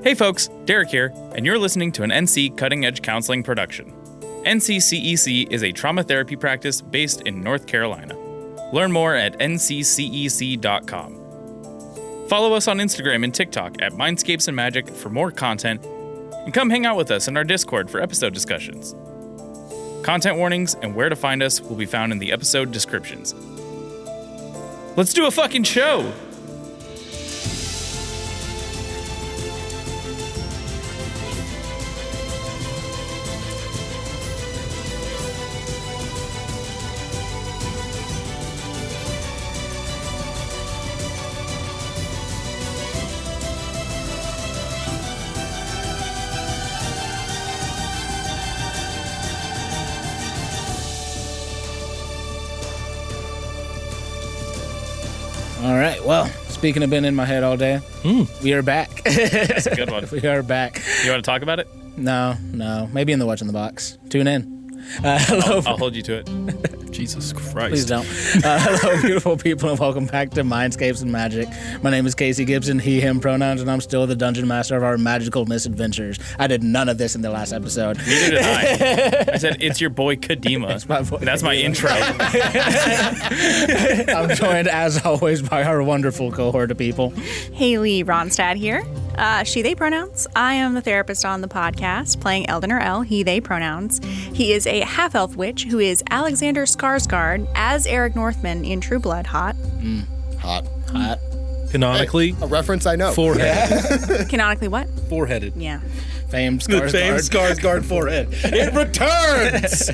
Hey folks, Derek here, and you're listening to an NC Cutting Edge Counseling production. NCCEC is a trauma therapy practice based in North Carolina. Learn more at NCCEC.com. Follow us on Instagram and TikTok at Mindscapes and Magic for more content, and come hang out with us in our Discord for episode discussions. Content warnings and where to find us will be found in the episode descriptions. Let's do a fucking show! All right. Well, speaking of being in my head all day, we are back. That's a good one. We are back. You want to talk about it? No. Maybe in the Watch in the Box. Tune in. Hello. I'll hold you to it. Jesus Christ. Please don't. Hello, beautiful people, and welcome back to Mindscapes and Magic. My name is Casey Gibson, he, him pronouns, and I'm still the dungeon master of our magical misadventures. I did none of this in the last episode. Neither did I. I said, it's your boy Kadima. That's my intro. I'm joined, as always, by our wonderful cohort of people. Haley Ronstadt here. She, they pronouns. I am the therapist on the podcast, playing Eldon L, he, they pronouns. He is a half-elf witch who is Alexander Skarsgård as Eric Northman in True Blood. Hot. Hot. Canonically, a reference I know. four-headed. Canonically what? Four-headed. Yeah. Famed The famed Skarsgård. Skarsgård forehead. It returns!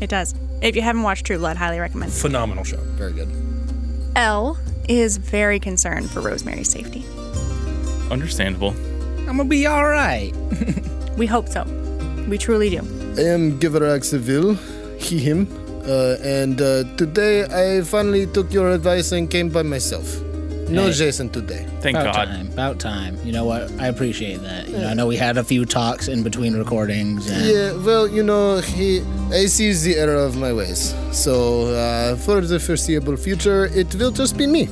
It does. If you haven't watched True Blood, highly recommend. Phenomenal show. Very good. Elle is very concerned for Rosemary's safety. Understandable. I'm gonna be all right. We hope so. We truly do. I am Giverak Seville, he, him, and today I finally took your advice and came by myself. No Hey. Jason today. Thank God. About time. You know what? I appreciate that. I know we had a few talks in between recordings. And Yeah, well, I see the error of my ways. So, for the foreseeable future, it will just be me.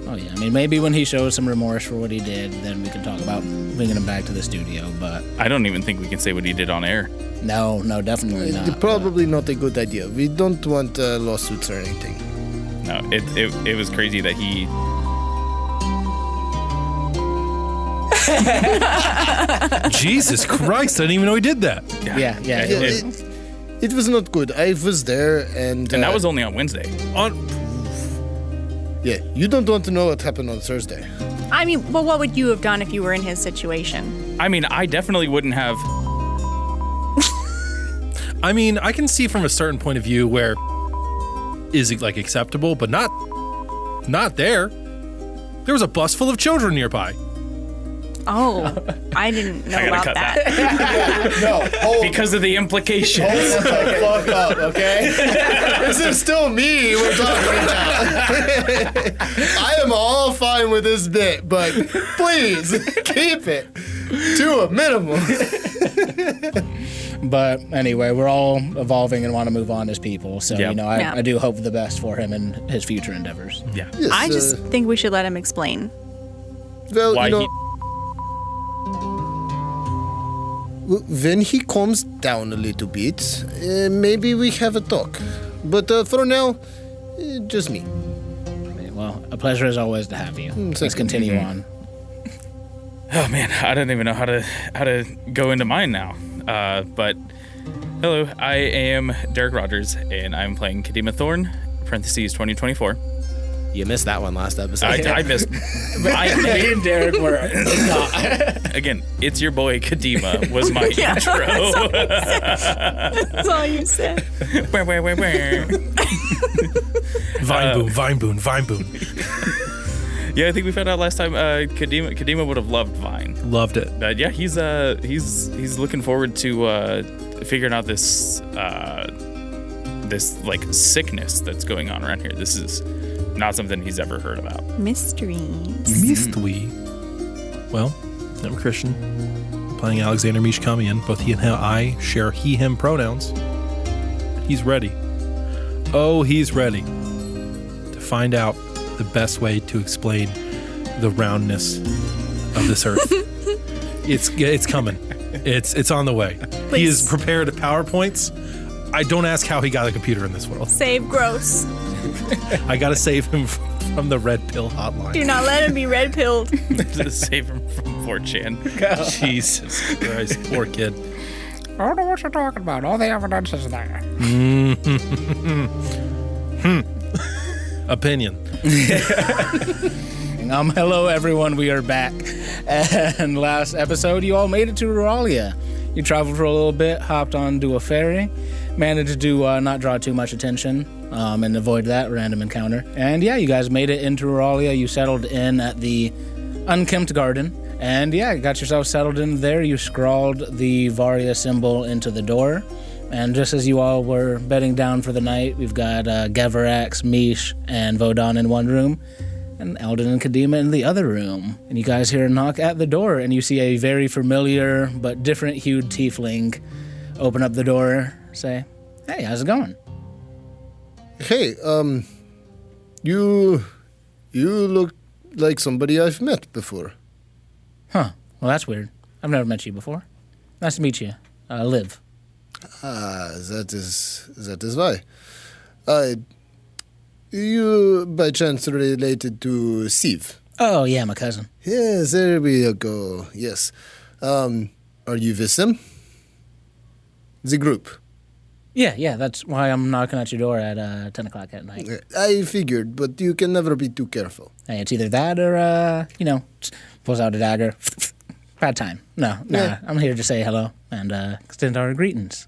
Oh yeah, I mean maybe when he shows some remorse for what he did, then we can talk about bringing him back to the studio. But I don't even think we can say what he did on air. no, definitely not. Probably not a good idea. We don't want lawsuits or anything. No, it was crazy that he... Jesus Christ, I didn't even know he did that. Yeah. It was not good. I was there, and And that was only on Wednesday. yeah. You don't want to know what happened on Thursday. I mean, well, what would you have done if you were in his situation? I mean, I definitely wouldn't have... I mean, I can see from a certain point of view where is it like acceptable, but not there. There was a bus full of children nearby. Oh, I didn't know I gotta about cut that. No, hold Because of the implications. the fuck up, okay? This is still me we're talking about. I am all fine with this bit, but please keep it to a minimum. But anyway, we're all evolving and want to move on as people. So Yep. I do hope the best for him and his future endeavors. Yeah. Yes, I just think we should let him explain. well, Why when he calms down a little bit, maybe we have a talk. But for now, just me. Well, a pleasure as always to have you. Let's second. continue on. Oh man, I don't even know how to go into mine now. But hello, I am Derek Rogers, and I'm playing Kadima Thorne, parentheses 2024. You missed that one last episode. I missed. Me and Derek were Again, it's your boy Kadima was my Yeah, intro. That's all you said. Vine boon. Yeah, I think we found out last time Kadima would have loved Vine. Loved it. But yeah, he's looking forward to figuring out this like sickness that's going on around here. This is not something he's ever heard about. Mysteries. Mystery. Well, I'm Christian, playing Alexander Mishkamian. Both he and I share he, him pronouns. He's ready. Oh, he's ready to find out the best way to explain the roundness of this earth. It's coming. It's on the way. Please. He has prepared PowerPoints. I don't ask how he got a computer in this world. Save Gross. I gotta save him from the red pill hotline. Do not let him be red-pilled. To save him from 4chan. Jesus Christ, poor kid. I don't know what you're talking about. All the evidence is there. Opinion. Hello, everyone. We are back. And last episode, you all made it to Rualia. You traveled for a little bit, hopped onto a ferry, managed to not draw too much attention and avoid that random encounter. And yeah, you guys made it into Rualia. You settled in at the Unkempt Garden. And yeah, got yourself settled in there. You scrawled the Varia symbol into the door. And just as you all were bedding down for the night, we've got Geverax, Mish, and Vodon in one room, and Eldon and Kadima in the other room. And you guys hear a knock at the door, and you see a very familiar but different hued tiefling open up the door, say, "Hey, how's it going?" Hey, you look like somebody I've met before. Huh. Well, that's weird. I've never met you before. Nice to meet you. Liv. That is why. You by chance related to Siv? Oh, yeah, my cousin. Yes, there we go. Yes. Are you with them? The group. Yeah, that's why I'm knocking at your door at 10 o'clock at night. I figured, but you can never be too careful. Hey, it's either that or, pulls out a dagger. Bad time. No, Yeah. I'm here to say hello and extend our greetings.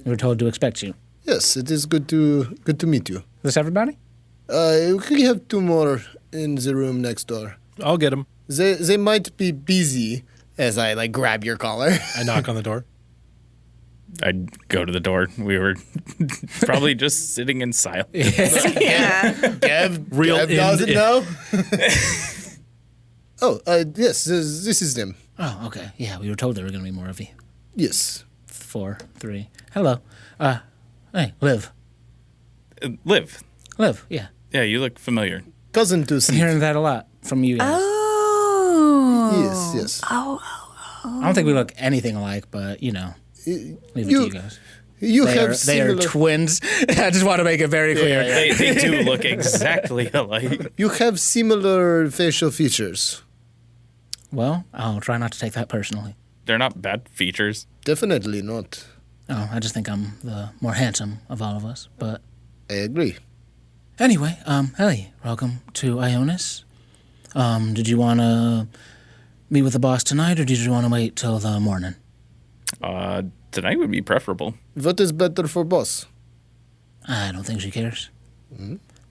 We were told to expect you. Yes, it is good to meet you. Is this everybody? We have two more in the room next door. I'll get him. They might be busy. As I grab your collar. I knock on the door. I'd go to the door. We were probably just sitting in silence. Yeah. Gev doesn't know. Yes, this is them. Oh, okay. Yeah, we were told there were going to be more of you. Yes. 4, 3. Hello. Hey, Liv. Liv. Liv, yeah. Yeah, you look familiar. Cousin to I'm Steve. hearing that a lot from you guys. Oh. Yes. I don't think we look anything alike, but, leave it to you guys. You They have are similar. twins. I just want to make it very clear. They do look exactly alike. You have similar facial features. Well, I'll try not to take that personally. They're not bad features. Definitely not. Oh, I just think I'm the more handsome of all of us. But I agree. anyway, hey, welcome to Ayonas. Did you want to meet with the boss tonight, or did you want to wait till the morning? Tonight would be preferable. What is better for boss? I don't think she cares.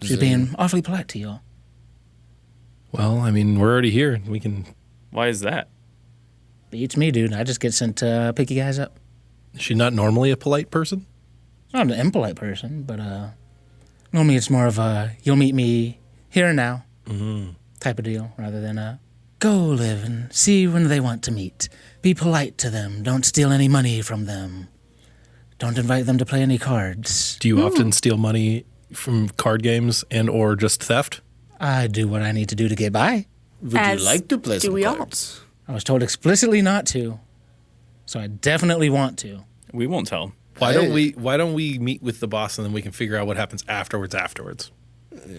She's being awfully polite to you all. Well, I mean, we're already here. We can. Why is that? Beats me, dude. I just get sent to pick you guys up. Is she not normally a polite person? Not an impolite person, but normally it's more of a you'll meet me here and now type of deal, rather than go live and see when they want to meet. Be polite to them. Don't steal any money from them. Don't invite them to play any cards. Do you often steal money from card games and or just theft? I do what I need to do to get by. Would As you like to play do some we all. cards? I was told explicitly not to, so I definitely want to. We won't tell. Why don't we meet with the boss and then we can figure out what happens afterwards?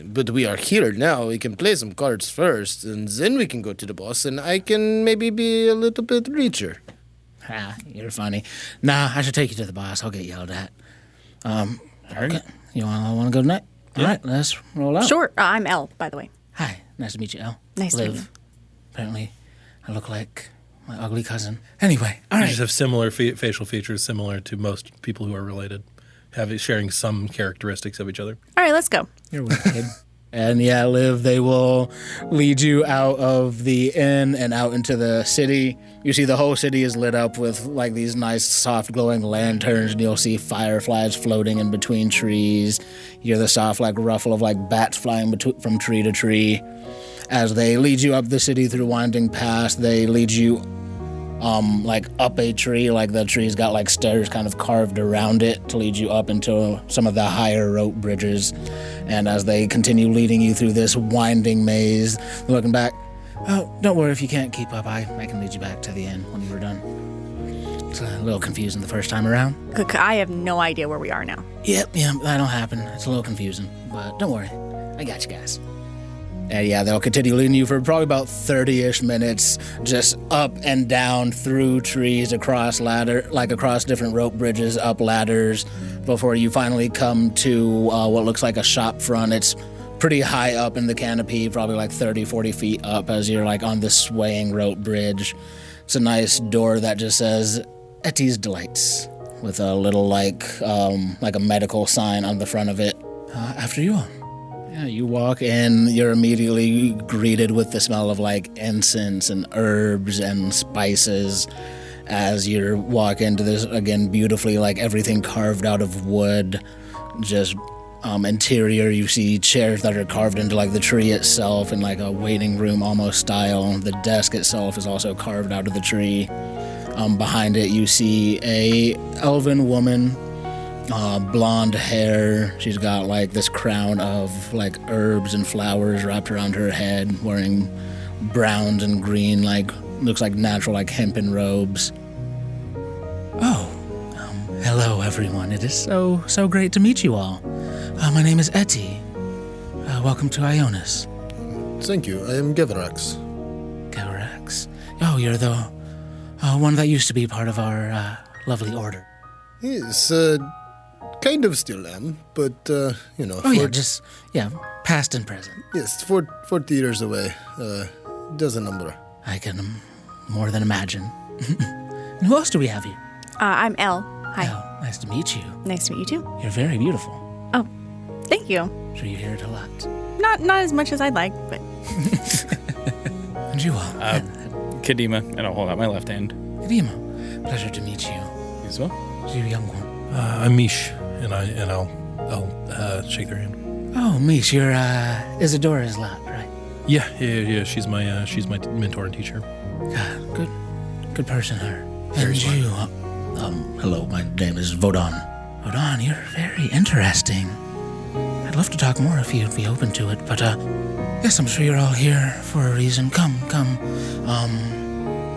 But we are here now. We can play some cards first, and then we can go to the boss, and I can maybe be a little bit richer. You're funny. Nah, I should take you to the boss. I'll get yelled at. Okay. You want to go tonight? All right, let's roll out. Sure. I'm Elle, by the way. Hi, nice to meet you, Elle. Nice to Liv. meet you. Apparently, I look like my ugly cousin. Anyway, all You right. just have similar facial features similar to most people who are related, sharing some characteristics of each other. All right, let's go. You're weird, kid. And yeah, Liv, they will lead you out of the inn and out into the city. You see the whole city is lit up with like these nice soft glowing lanterns, and you'll see fireflies floating in between trees. You hear the soft like ruffle of like bats flying from tree to tree. As they lead you up the city through winding paths, they lead you like up a tree, like the tree's got like stairs kind of carved around it to lead you up into some of the higher rope bridges. And as they continue leading you through this winding maze, looking back, Oh, don't worry if you can't keep up. I can lead you back to the inn when you were done. It's a little confusing the first time around. I have no idea where we are now. Yep, that'll happen. It's a little confusing, but don't worry. I got you guys. And yeah, they'll continue leading you for probably about 30-ish minutes, just up and down through trees, across different rope bridges, up ladders, before you finally come to what looks like a shop front. It's pretty high up in the canopy, probably like 30, 40 feet up as you're like on this swaying rope bridge. It's a nice door that just says Etty's Delights with a little like a medical sign on the front of it. After you all. Yeah, you walk in, you're immediately greeted with the smell of like incense and herbs and spices as you walk into this, again, beautifully like everything carved out of wood. Just interior, you see chairs that are carved into like the tree itself in like a waiting room almost style. The desk itself is also carved out of the tree. Behind it, you see a elven woman, blonde hair. She's got like this crown of like herbs and flowers wrapped around her head, wearing browns and green, like looks like natural like hempen robes. Oh, hello everyone. It is so great to meet you all. My name is Etty. Welcome to Ayonas. Thank you. I am Geverax. Geverax? Oh, you're the one that used to be part of our lovely order. Yes, kind of still am, but, Oh, past and present. Yes, 40 years away. Does a number. I can more than imagine. And who else do we have here? I'm Elle. Hi. Oh, nice to meet you. Nice to meet you too. You're very beautiful. Oh, thank you. I'm sure you hear it a lot. Not as much as I'd like, but... And you all? Kadima, and I'll hold out my left hand. Kadima, pleasure to meet you. You as well? You young one. I'm Mish, and I'll shake their hand. Oh, Mish, you're Isadora's lot, right? Yeah. She's my mentor and teacher. Good person, her. Very and smart. you, hello, my name is Vodon. Vodon, you're very interesting. I'd love to talk more if you'd be open to it, but yes, I'm sure you're all here for a reason. Come.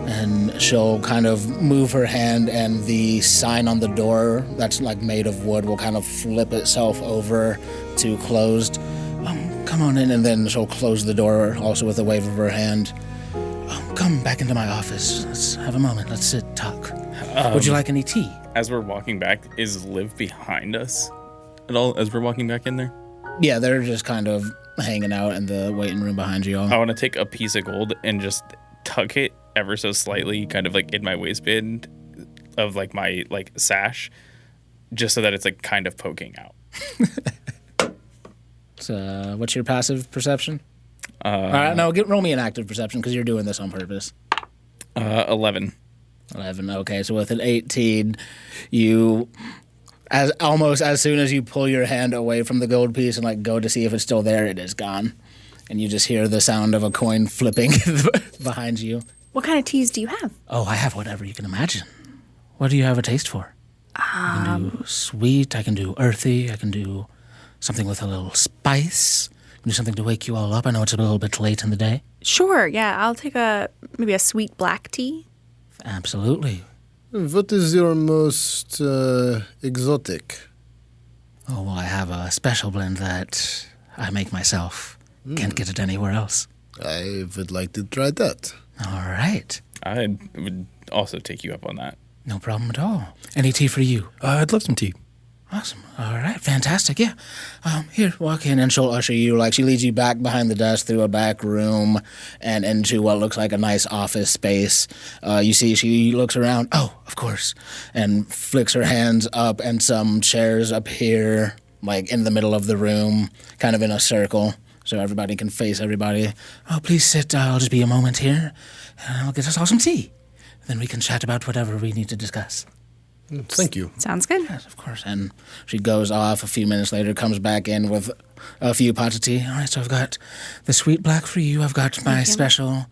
And she'll kind of move her hand, and the sign on the door that's like made of wood will kind of flip itself over to closed. Come on in, and then she'll close the door also with a wave of her hand. Come back into my office. Let's have a moment. Let's sit, talk. Would you like any tea? As we're walking back, is Liv behind us at all as we're walking back in there? Yeah, they're just kind of hanging out in the waiting room behind you all. I want to take a piece of gold and just tuck it ever so slightly, kind of like in my waistband of like my like sash, just so that it's like kind of poking out. So, what's your passive perception? All right, no, roll me an active perception because you're doing this on purpose. 11. 11. Okay, so with an 18, you, almost as soon as you pull your hand away from the gold piece and like go to see if it's still there, it is gone, and you just hear the sound of a coin flipping behind you. What kind of teas do you have? Oh, I have whatever you can imagine. What do you have a taste for? I can do sweet. I can do earthy. I can do something with a little spice. I can do something to wake you all up. I know it's a little bit late in the day. Sure, yeah. I'll take maybe a sweet black tea. Absolutely. What is your most exotic? Oh, well, I have a special blend that I make myself. Can't get it anywhere else. I would like to try that. All right. I would also take you up on that. No problem at all. Any tea for you? I'd love some tea. Awesome. All right. Fantastic. Yeah. Here, walk in, and she'll usher you. Like, she leads you back behind the desk through a back room and into what looks like a nice office space. You see she looks around. Oh, of course. And flicks her hands up, and some chairs appear, like, in the middle of the room, kind of in a circle, so everybody can face everybody. Oh, please sit. I'll just be a moment here, and I'll get us all some tea. Then we can chat about whatever we need to discuss. Thank you. Sounds good. Yes, of course. And she goes off. A few minutes later, comes back in with a few pots of tea. All right, so I've got the sweet black for you. I've got my special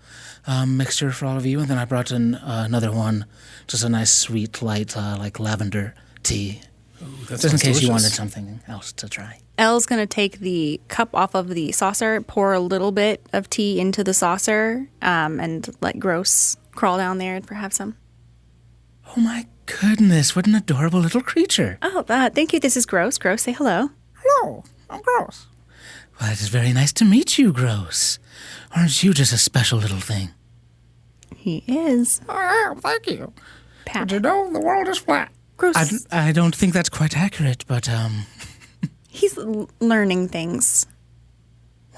mixture for all of you. And then I brought in another one, just a nice sweet, light, like lavender tea. That Just in sounds case you delicious. wanted something else to try. Elle's going to take the cup off of the saucer, pour a little bit of tea into the saucer, and let Gross crawl down there and have some. Oh my goodness, what an adorable little creature. Oh, thank you. This is Gross. Gross, say hello. Hello, I'm Gross. Well, it is very nice to meet you, Gross. Aren't you just a special little thing? He is. I am, thank you. Pat. Did you know the world is flat? Gross. I don't think that's quite accurate, but, He's learning things.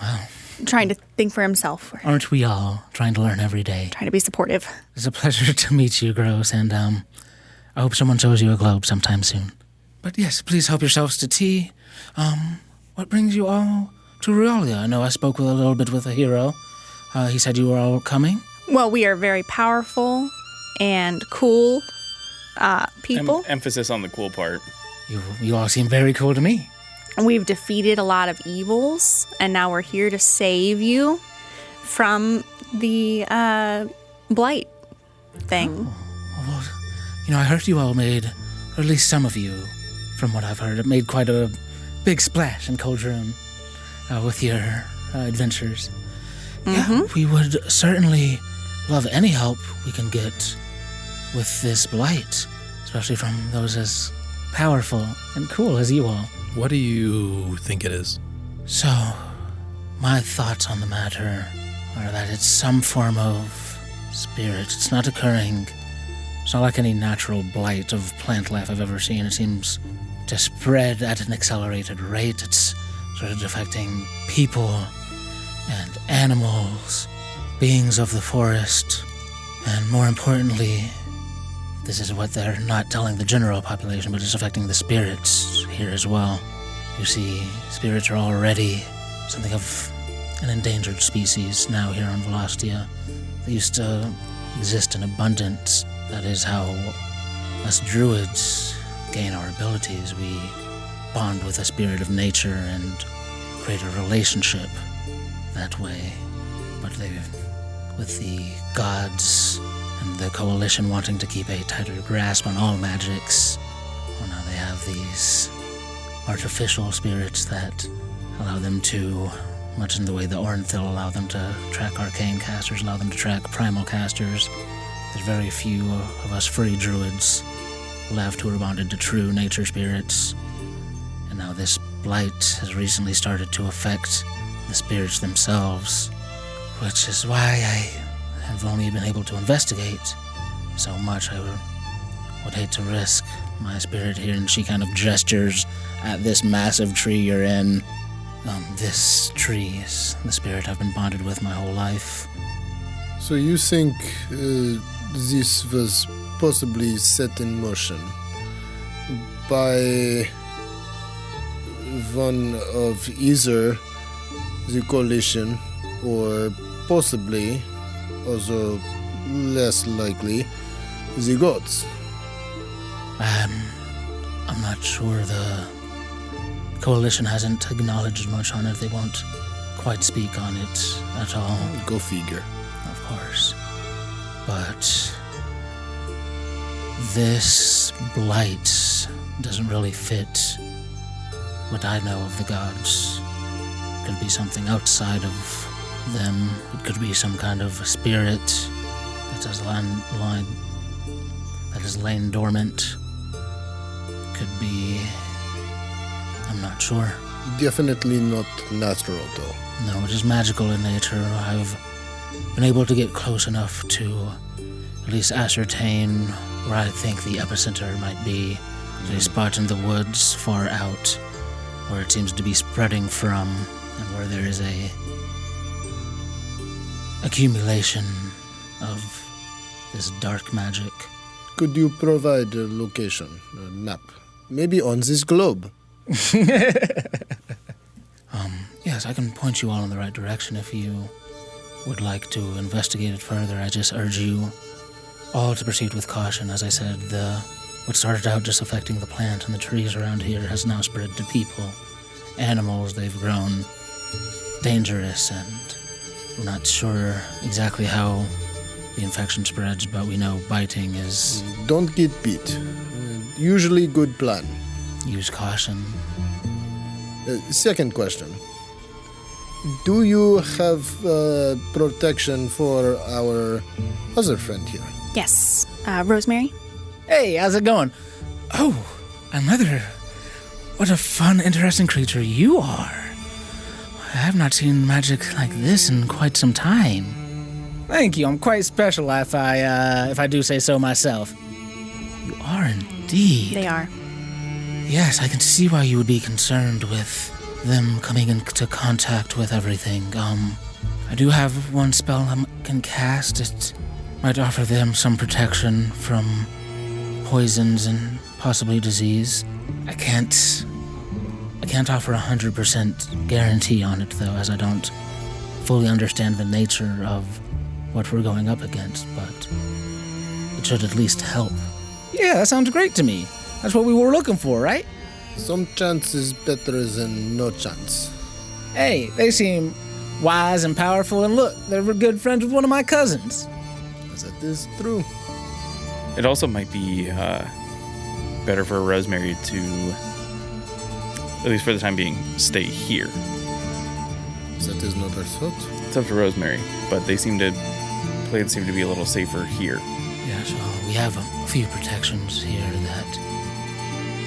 Wow. Trying to think for himself. Aren't we all trying to learn every day? Trying to be supportive. It's a pleasure to meet you, Gross, and, I hope someone shows you a globe sometime soon. But yes, please help yourselves to tea. What brings you all to Rualia? I know I spoke a little bit with a hero. He said you were all coming. Well, we are very powerful and cool people. Emphasis on the cool part. You all seem very cool to me. We've defeated a lot of evils, and now we're here to save you from the blight thing. Well, I heard you all made, or at least some of you, from what I've heard, made quite a big splash in Coldroom with your adventures. Yeah, we would certainly love any help we can get with this blight, especially from those as powerful and cool as you all. What do you think it is? So, my thoughts on the matter are that it's some form of spirit. It's not occurring. It's not like any natural blight of plant life I've ever seen. It seems to spread at an accelerated rate. It's sort of affecting people and animals, beings of the forest, and more importantly, this is what they're not telling the general population, but it's affecting the spirits here as well. You see, spirits are already something of an endangered species now here on Velostia. They used to exist in abundance. That is how us druids gain our abilities. We bond with the spirit of nature and create a relationship that way. But with the gods and the coalition wanting to keep a tighter grasp on all magics, well, now they have these artificial spirits that allow them to, much in the way the Ornthil allow them to track arcane casters, allow them to track primal casters. There's very few of us free druids left who are bonded to true nature spirits. And now this blight has recently started to affect the spirits themselves, which is why I have only been able to investigate so much. I would hate to risk my spirit here. And she kind of gestures at this massive tree you're in. This tree is the spirit I've been bonded with my whole life. So you think this was possibly set in motion by one of either the coalition or possibly, also less likely, the gods? I'm not sure. The coalition hasn't acknowledged much on it. They won't quite speak on it at all. Go figure. Of course. But this blight doesn't really fit what I know of the gods. It could be something outside of them. It could be some kind of spirit that has lain dormant. It could be... I'm not sure. Definitely not natural, though. No, it is magical in nature. I've been able to get close enough to at least ascertain where I think the epicenter might be. There's a spot in the woods far out where it seems to be spreading from, and where there is a accumulation of this dark magic. Could you provide a location, a map? Maybe on this globe? Yes, I can point you all in the right direction if you would like to investigate it further. I just urge you all to proceed with caution. As I said, what started out just affecting the plant and the trees around here has now spread to people, animals. They've grown dangerous, and we're not sure exactly how the infection spreads, but we know biting is... Don't get bit. Usually good plan. use caution. Second question. Do you have protection for our other friend here? Yes. Rosemary? Hey, how's it going? Oh, another. What a fun, interesting creature you are. I have not seen magic like this in quite some time. Thank you. I'm quite special, if I do say so myself. You are indeed. They are. Yes, I can see why you would be concerned with them coming into contact with everything. I do have one spell I can cast. It might offer them some protection from poisons and possibly disease. I can't offer 100% guarantee on it, though, as I don't fully understand the nature of what we're going up against, but it should at least help. Yeah, that sounds great to me. That's what we were looking for, right? Some chance is better than no chance. Hey, they seem wise and powerful, and look, they were good friends with one of my cousins. That is true. It also might be better for Rosemary to, at least for the time being, stay here. That is not our thought. It's up to Rosemary, but plans seem to be a little safer here. Yes, well, we have a few protections here that,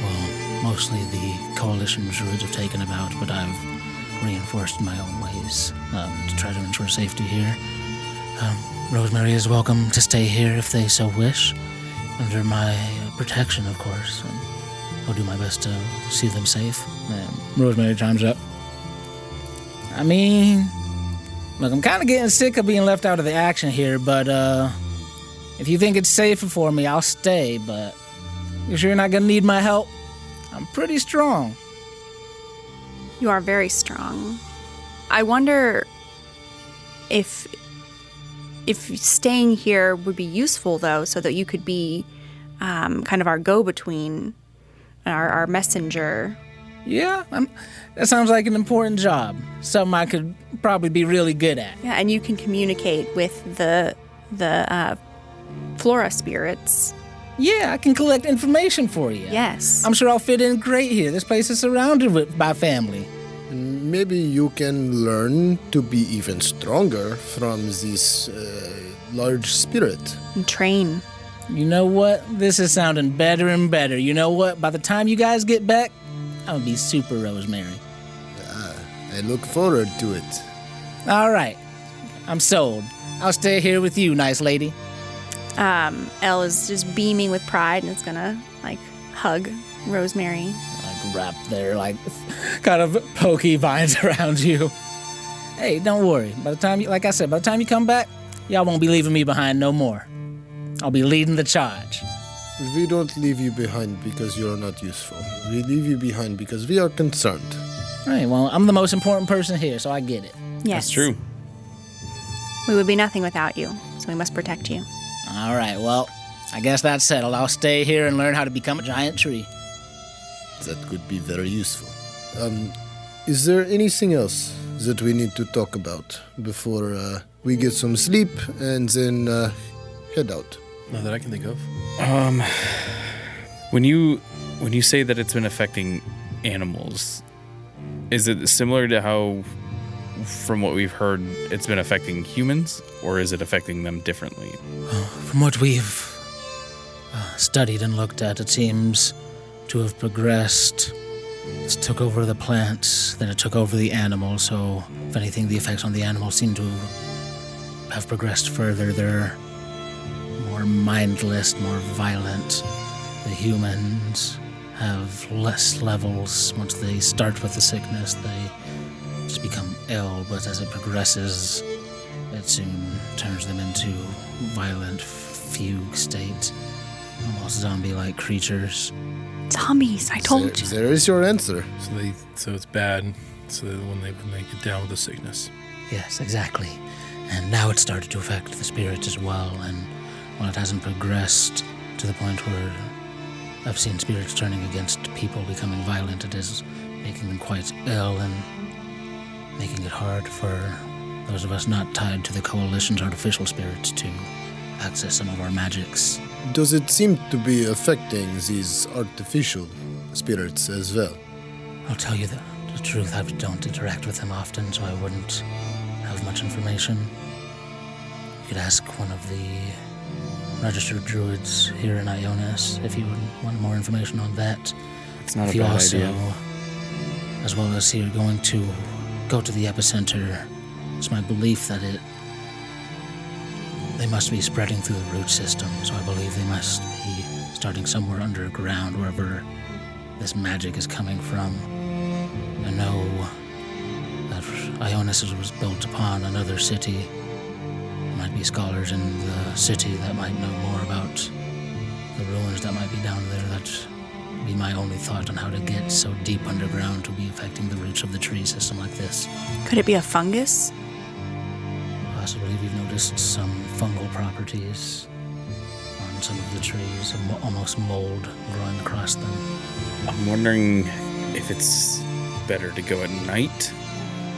well, mostly the Coalition druids have taken about, but I've reinforced in my own ways to try to ensure safety here. Rosemary is welcome to stay here if they so wish, under my protection, of course, and I'll do my best to see them safe. Rosemary chimes up. I mean, look, I'm kind of getting sick of being left out of the action here, but if you think it's safer for me, I'll stay, but you sure you're not going to need my help? I'm pretty strong. You are very strong. I wonder if staying here would be useful, though, so that you could be kind of our go-between, our messenger. Yeah, that sounds like an important job. Something I could probably be really good at. Yeah, and you can communicate with the flora spirits. Yeah, I can collect information for you. Yes. I'm sure I'll fit in great here. This place is surrounded by family. Maybe you can learn to be even stronger from this large spirit. And train. You know what? This is sounding better and better. You know what? By the time you guys get back, I'm gonna be super Rosemary. I look forward to it. All right. I'm sold. I'll stay here with you, nice lady. Elle is just beaming with pride and is gonna, hug Rosemary. Wrap their, kind of pokey vines around you. Hey, don't worry. By the time you come back, y'all won't be leaving me behind no more. I'll be leading the charge. We don't leave you behind because you're not useful. We leave you behind because we are concerned. All right, well, I'm the most important person here, so I get it. Yes. That's true. We would be nothing without you, so we must protect you. All right, well, I guess that's settled. I'll stay here and learn how to become a giant tree. That could be very useful. Is there anything else that we need to talk about before we get some sleep and then head out? Not that I can think of. When you say that it's been affecting animals, is it similar to how, from what we've heard, it's been affecting humans, or is it affecting them differently? From what we've studied and looked at, it seems to have progressed. It took over the plants, then it took over the animals, so if anything, the effects on the animals seem to have progressed further. They're more mindless, more violent. The humans have less levels. Once they start with the sickness, they just become ill, but as it progresses, it soon turns them into violent fugue state, almost zombie-like creatures. Zombies, I told you. There is your answer. So it's bad. So when they get down with the sickness. Yes, exactly. And now it's started to affect the spirits as well, and while it hasn't progressed to the point where I've seen spirits turning against people, becoming violent, it is making them quite ill and making it hard for those of us not tied to the Coalition's artificial spirits to access some of our magics. Does it seem to be affecting these artificial spirits as well. I'll tell you the truth, I don't interact with them often, so I wouldn't have much information. You could ask one of the registered druids here in Ayonas if you would want more information on that. It's not If a you bad also, idea. as well as you're going to go to the epicenter, it's my belief that they must be spreading through the root system, so I believe they must be starting somewhere underground, wherever this magic is coming from. I know that Ayonas was built upon another city. There might be scholars in the city that might know more about the ruins that might be down there. That would be my only thought on how to get so deep underground to be affecting the roots of the tree system like this. Could it be a fungus? Possibly we've noticed some fungal properties on some of the trees, almost mold growing across them. I'm wondering if it's better to go at night,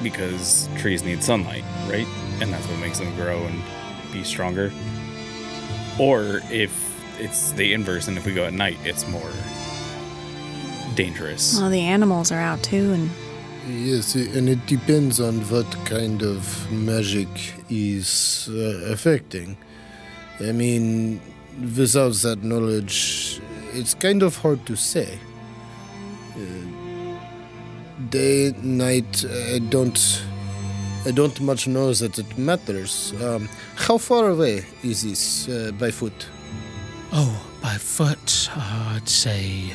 because trees need sunlight, right? And that's what makes them grow and be stronger. Or if it's the inverse, and if we go at night, it's more dangerous. Well, the animals are out too, and Yes, and it depends on what kind of magic is affecting. I mean, without that knowledge, it's kind of hard to say. Day, night, I don't much know that it matters. How far away is this by foot? Oh, by foot, I'd say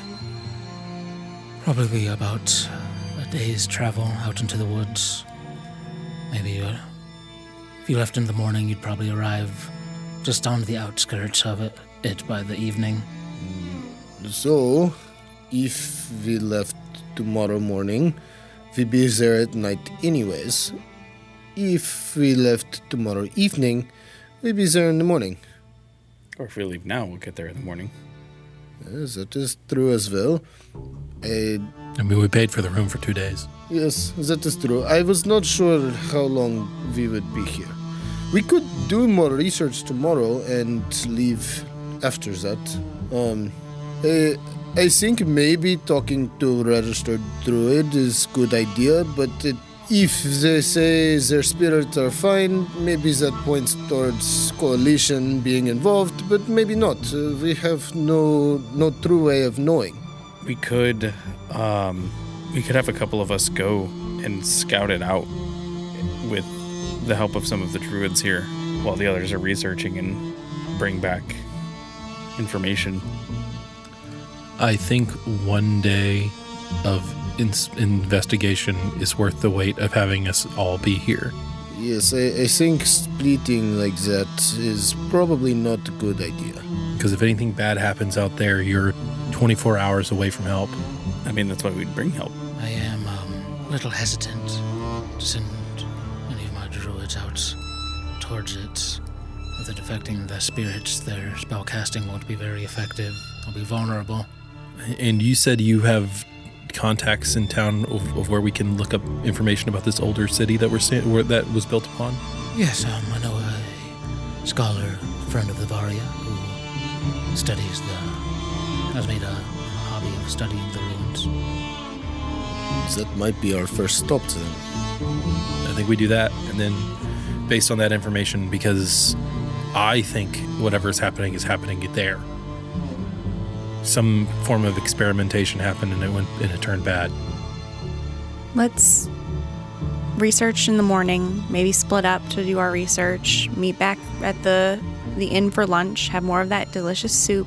probably about a day's travel out into the woods. Maybe if you left in the morning, you'd probably arrive just on the outskirts of it by the evening. So, if we left tomorrow morning, we'd be there at night anyways. If we left tomorrow evening, we'd be there in the morning. Or if we leave now, we'll get there in the morning. Yes, that is true as well. I mean, we paid for the room for 2 days. Yes, that is true. I was not sure how long we would be here. We could do more research tomorrow and leave after that. I think maybe talking to registered druid is good idea, but if they say their spirits are fine, maybe that points towards coalition being involved, but maybe not. We have no true way of knowing. We could have a couple of us go and scout it out with the help of some of the druids here, while the others are researching and bring back information. I think 1 day of investigation is worth the wait of having us all be here. Yes, I think splitting like that is probably not a good idea. Because if anything bad happens out there, you're 24 hours away from help. I mean, that's why we'd bring help. I am a little hesitant to send any of my druids out towards it. With it affecting the spirits, their spell casting won't be very effective. They'll be vulnerable. And you said you have contacts in town of where we can look up information about this older city that that was built upon? Yes, I know a scholar, friend of the Varia, who has made a hobby of studying the ruins. That might be our first stop then. I think we do that, and then based on that information, because I think whatever is happening there. Some form of experimentation happened and it turned bad. let's research in the morning, maybe split up to do our research, meet back at the inn for lunch, have more of that delicious soup,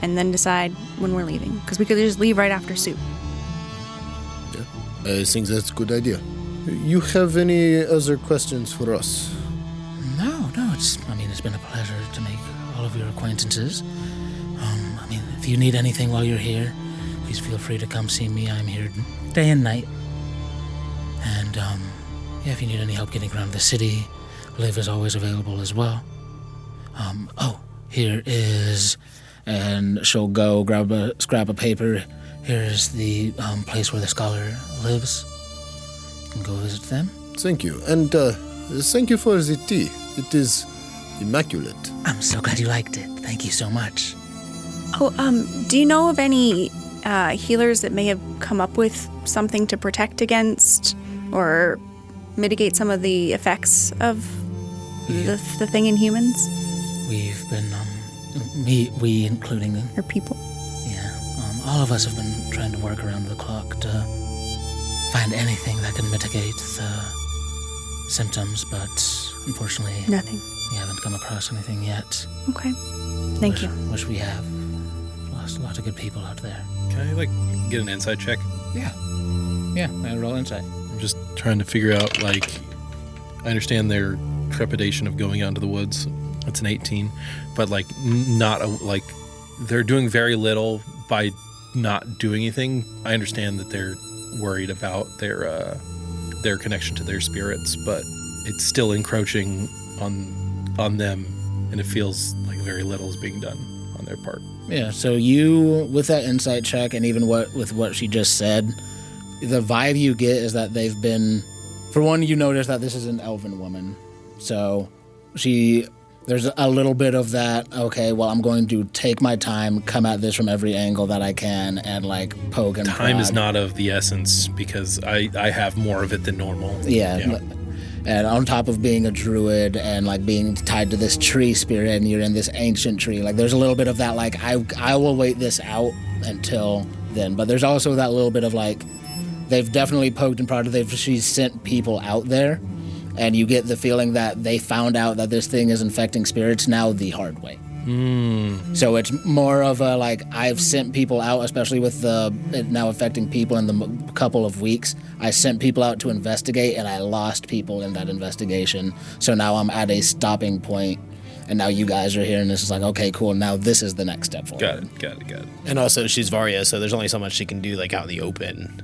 and then decide when we're leaving. Because we could just leave right after soup. Yeah, I think that's a good idea. You have any other questions for us? No, it's been a pleasure to make all of your acquaintances. If you need anything while you're here, please feel free to come see me. I'm here day and night. And, if you need any help getting around the city, Liv is always available as well. Here is, and she'll go grab a scrap of paper. Here's the place where the scholar lives. You can go visit them. Thank you. And thank you for the tea. It is immaculate. I'm so glad you liked it. Thank you so much. Oh, do you know of any healers that may have come up with something to protect against or mitigate some of the effects of the thing in humans? We've been, we including, Or people? all of us have been trying to work around the clock to find anything that can mitigate the symptoms, but unfortunately, Nothing. we haven't come across anything yet. Okay. Thank you. Wish we have. Lost a lot of good people out there. Can I get an insight check? Yeah, I roll insight. I'm just trying to figure out, I understand their trepidation of going out into the woods. It's an 18, but they're doing very little by not doing anything. I understand that they're worried about their connection to their spirits, but it's still encroaching on them, and it feels like very little is being done on their part. Yeah, so you, with that insight check, and even with what she just said, the vibe you get is that they've been, for one, you notice that this is an elven woman. So there's a little bit of that, okay, well, I'm going to take my time, come at this from every angle that I can, and poke and Time prod. is not of the essence because I have more of it than normal. Yeah. And on top of being a druid and being tied to this tree spirit, and you're in this ancient tree, there's a little bit of that, I will wait this out until then. But there's also that little bit of they've definitely poked and prodded. She's sent people out there, and you get the feeling that they found out that this thing is infecting spirits now the hard way. So it's more of a I've sent people out, especially with it now affecting people in the couple of weeks. I sent people out to investigate, and I lost people in that investigation. So now I'm at a stopping point, and now you guys are here, and this is okay, cool. Now this is the next step forward. Got it. And also, she's Varia, so there's only so much she can do out in the open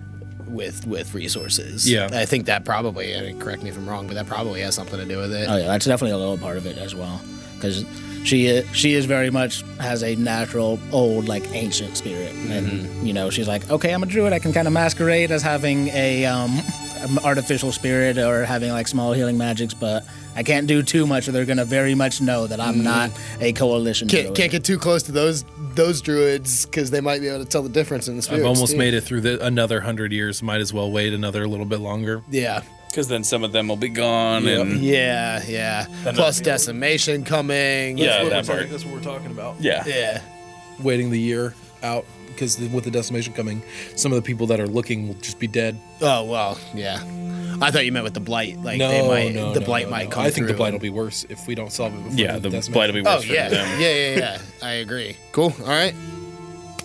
with resources. Yeah. I think that probably, correct me if I'm wrong, but that probably has something to do with it. Oh yeah, that's definitely a little part of it as well, because she is very much has a natural old ancient spirit, and she's okay, I'm a druid, I can kind of masquerade as having a artificial spirit or having small healing magics, but I can't do too much or they're gonna very much know that I'm not a coalition druid. Can't get too close to those druids because they might be able to tell the difference in the spirits. I've almost too. made it through another 100 years. Might as well wait another little bit longer. Yeah. Because then some of them will be gone. And Yeah. Plus decimation coming. Yeah, that part. That's what we're talking about. Yeah. Yeah. Waiting the year out because with the decimation coming, some of the people that are looking will just be dead. Oh, well, yeah. I thought you meant with the blight. The blight might come I think the through. blight will be worse if we don't solve it before Yeah, the decimation. blight will be worse Oh, for yeah. them. Yeah. I agree. Cool. All right.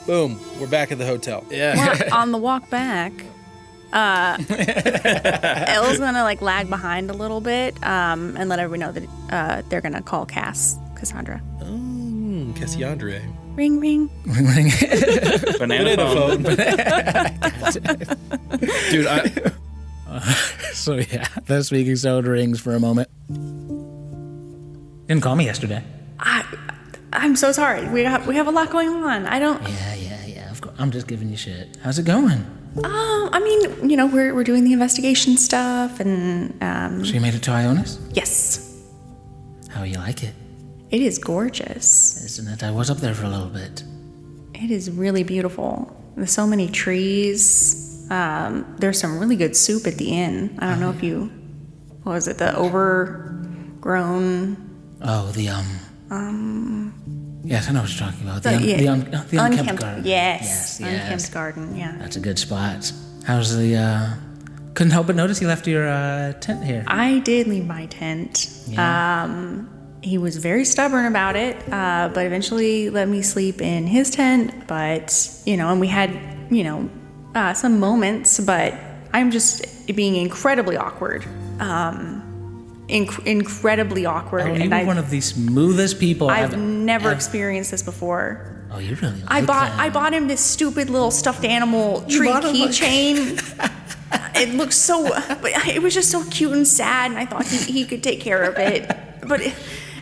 Boom. We're back at the hotel. Yeah. Well, on the walk back, Elle's gonna lag behind a little bit and let everyone know that they're gonna call Cassandra. Cassiandre. Ring, ring. Banana phone. Dude, So yeah, the speaking stone rings for a moment. Didn't call me yesterday. I'm so sorry. We have a lot going on. I don't. Yeah. Of course, I'm just giving you shit. How's it going? I mean, we're doing the investigation stuff, and So you made it to Ayonas? yes, How you like it? it is gorgeous. Isn't it? I was up there for a little bit. It is really beautiful. There's so many trees. There's some really good soup at the inn. I don't know if you, what was it? The overgrown. Oh, the Yes, I know what you're talking about. The unkempt Unkempt garden. Yes, Yes. unkempt garden. Yeah. That's a good spot. How's the? Couldn't help but notice you left your tent here. I did leave my tent. Yeah. He was very stubborn about it, but eventually let me sleep in his tent. But, and we had, some moments, but I'm just being incredibly awkward. Incredibly awkward. Oh, you were one of the smoothest people I've never experienced this before. Oh, you really? I bought him this stupid little stuffed animal tree keychain. It looked so, but it was just so cute and sad, and I thought he could take care of it. But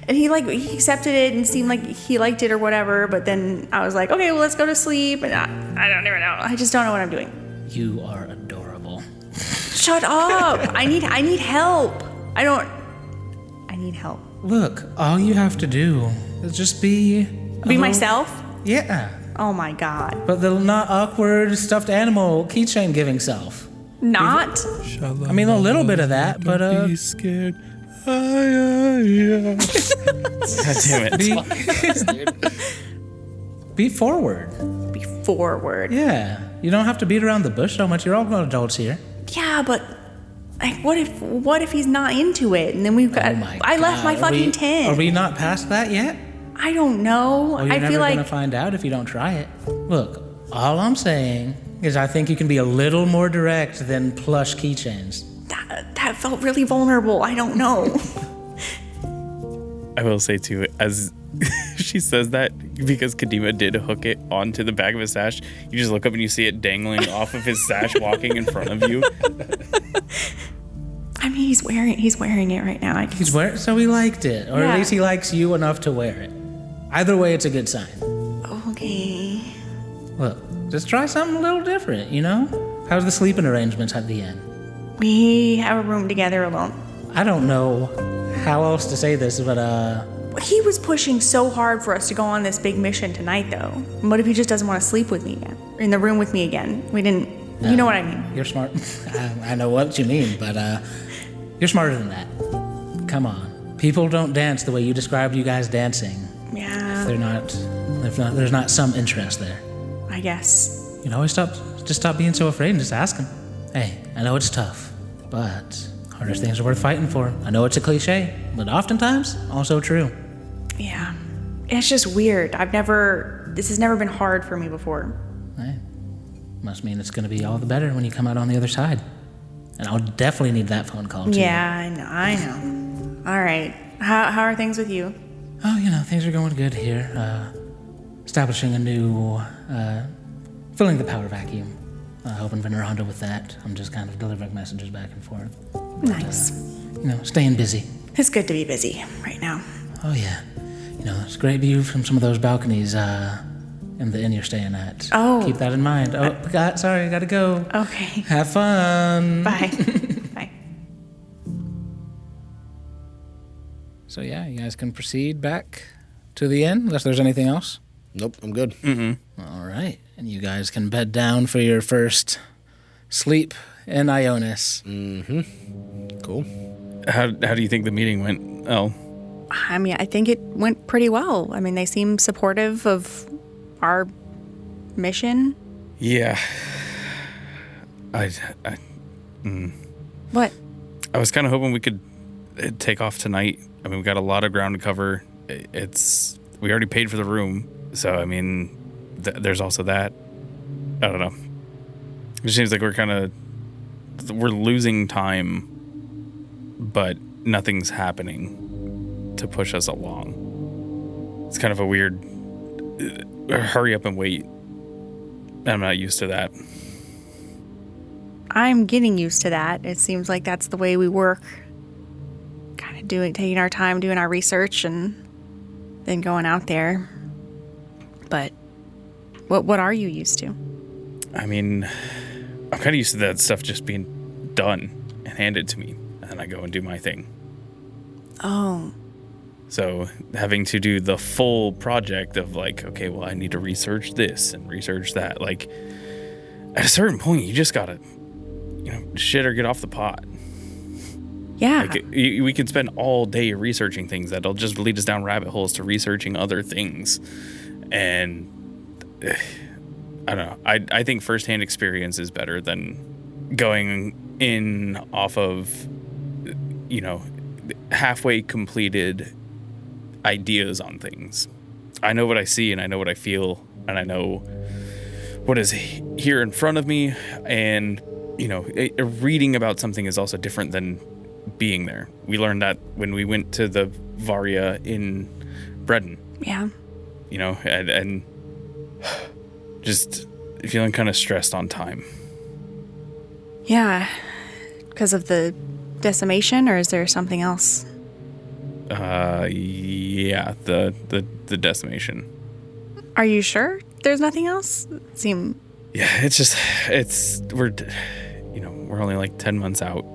and he accepted it and seemed like he liked it or whatever. But then I was like, okay, well, let's go to sleep. And I don't even know. I just don't know what I'm doing. You are adorable. Shut up! I need help. I need help. Look, all you have to do is just be Be myself. Yeah. Oh my god. But the not awkward stuffed animal keychain giving self. Not? I mean, a little bit of that, but Be scared. God damn it. be forward. Be forward. Yeah. You don't have to beat around the bush so much. You're all grown adults here. Yeah, but like, what if he's not into it? And then we've got. Oh my I left my God. fucking tent. Are we not past that yet? I don't know. Well, you're I never feel like gonna find out if you don't try it. Look, all I'm saying is I think you can be a little more direct than plush keychains. that felt really vulnerable. I don't know. I will say too, as she says that, because Kadima did hook it onto the back of his sash, you just look up and you see it dangling off of his sash walking in front of you. I mean, he's wearing it right now. He's wearing, so he liked it, or Yeah. at least he likes you enough to wear it. Either way, it's a good sign. Okay. Look, just try something a little different, you know? How's the sleeping arrangements at the inn? We have a room together alone. I don't know how else to say this, but He was pushing so hard for us to go on this big mission tonight, though. What if he just doesn't want to sleep with me again? In the room with me again? We didn't. You know what I mean? you're smart. I know what you mean, but you're smarter than that. Come on. People don't dance the way you described you guys dancing. Yeah, If there's not some interest there. I guess. You know, just stop being so afraid and just ask him. Hey, I know it's tough, but harder things are worth fighting for. I know it's a cliche, but oftentimes also true. Yeah. It's just weird. This has never been hard for me before. Hey, must mean it's gonna be all the better when you come out on the other side. And I'll definitely need that phone call too. Yeah, I know. All right. How are things with you? Oh, you know, things are going good here. Establishing a new, filling the power vacuum. Helping Veneranda with that. I'm just kind of delivering messages back and forth. Nice. You know, staying busy. It's good to be busy right now. Oh, yeah. You know, it's a great view from some of those balconies in the inn you're staying at. Oh. Keep that in mind. Oh, sorry, I gotta go. Okay. Have fun. Bye. Bye. So, yeah, you guys can proceed back to the inn, unless there's anything else. Nope, I'm good. All right. And you guys can bed down for your first sleep in Ayonas. Cool. How do you think the meeting went? Oh, I mean, I think it went pretty well. I mean, they seem supportive of our mission. yeah. What? I was kind of hoping we could take off tonight. I mean, we got a lot of ground to cover. We already paid for the room, so I mean, there's also that. I don't know. It seems like we're losing time, but nothing's happening to push us along. It's kind of a weird hurry up and wait. I'm not used to that. I'm getting used to that. It seems like that's the way we work. Kind of taking our time, doing our research, and then going out there. But what are you used to? I mean, I'm kind of used to that stuff just being done and handed to me, and then I go and do my thing. Oh. So having to do the full project of like, okay, well, I need to research this and research that. Like, at a certain point, you just gotta, shit or get off the pot. Yeah. Like, we could spend all day researching things that'll just lead us down rabbit holes to researching other things. And I don't know. I think firsthand experience is better than going in off of, halfway completed ideas on things. I know what I see and I know what I feel and I know what is here in front of me. And, reading about something is also different than being there. We learned that when we went to the Varia in Breton. Yeah. And just feeling kind of stressed on time. Yeah. Because of the decimation, or is there something else? Yeah, the decimation. Are you sure there's nothing else? Yeah, we're only like 10 months out.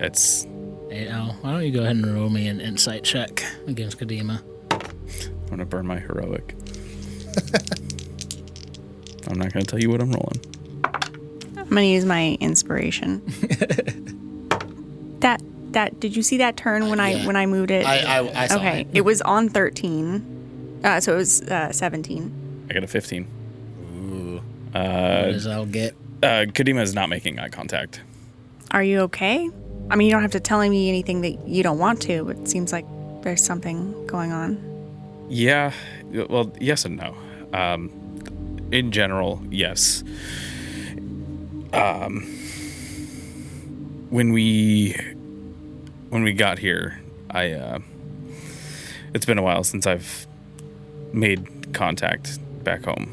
Hey, Al, why don't you go ahead and roll me an insight check against Kadima? I'm gonna burn my heroic. I'm not going to tell you what I'm rolling. I'm gonna use my inspiration. That did you see that turn when I moved it? I saw okay, it. it was on 13, so it was 17. I got a 15. What does I'll get? Kadima is not making eye contact. Are you okay? I mean, you don't have to tell me anything that you don't want to, but it seems like there's something going on. Yeah, well, yes and no. In general, yes. When we got here, it's been a while since I've made contact back home.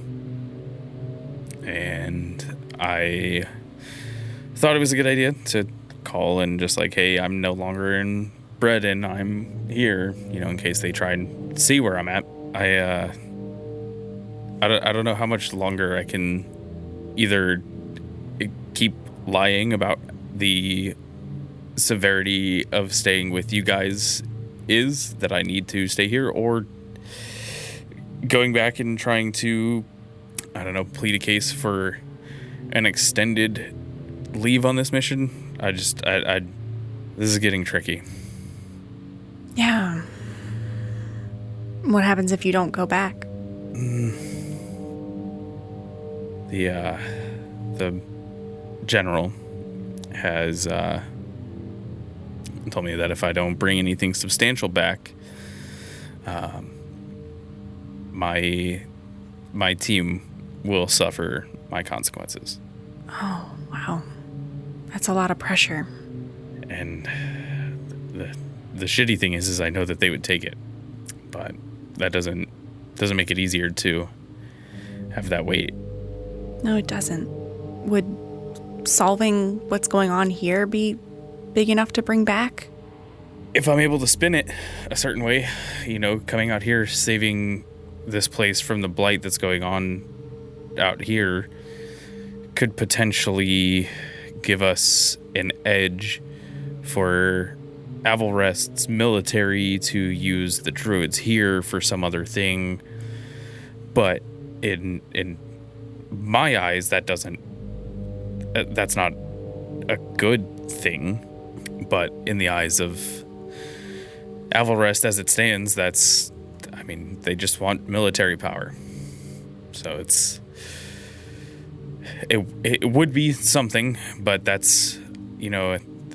And I thought it was a good idea to call and just like, hey, I'm no longer in Bread, I'm here, in case they try and see where I'm at. I don't know how much longer I can either keep lying about the severity of staying with you guys is that I need to stay here, or going back and trying to, plead a case for an extended leave on this mission. This is getting tricky. Yeah. What happens if you don't go back? The general has told me that if I don't bring anything substantial back, my team will suffer my consequences. Oh, wow. That's a lot of pressure. And the shitty thing is I know that they would take it, but that doesn't make it easier to have that weight. No, it doesn't. Would solving what's going on here be big enough to bring back? If I'm able to spin it a certain way, coming out here, saving this place from the blight that's going on out here could potentially give us an edge for Avalrest's military to use the druids here for some other thing. But in my eyes, that's not a good thing. But in the eyes of Avalrest as it stands, they just want military power. So it would be something, but that's,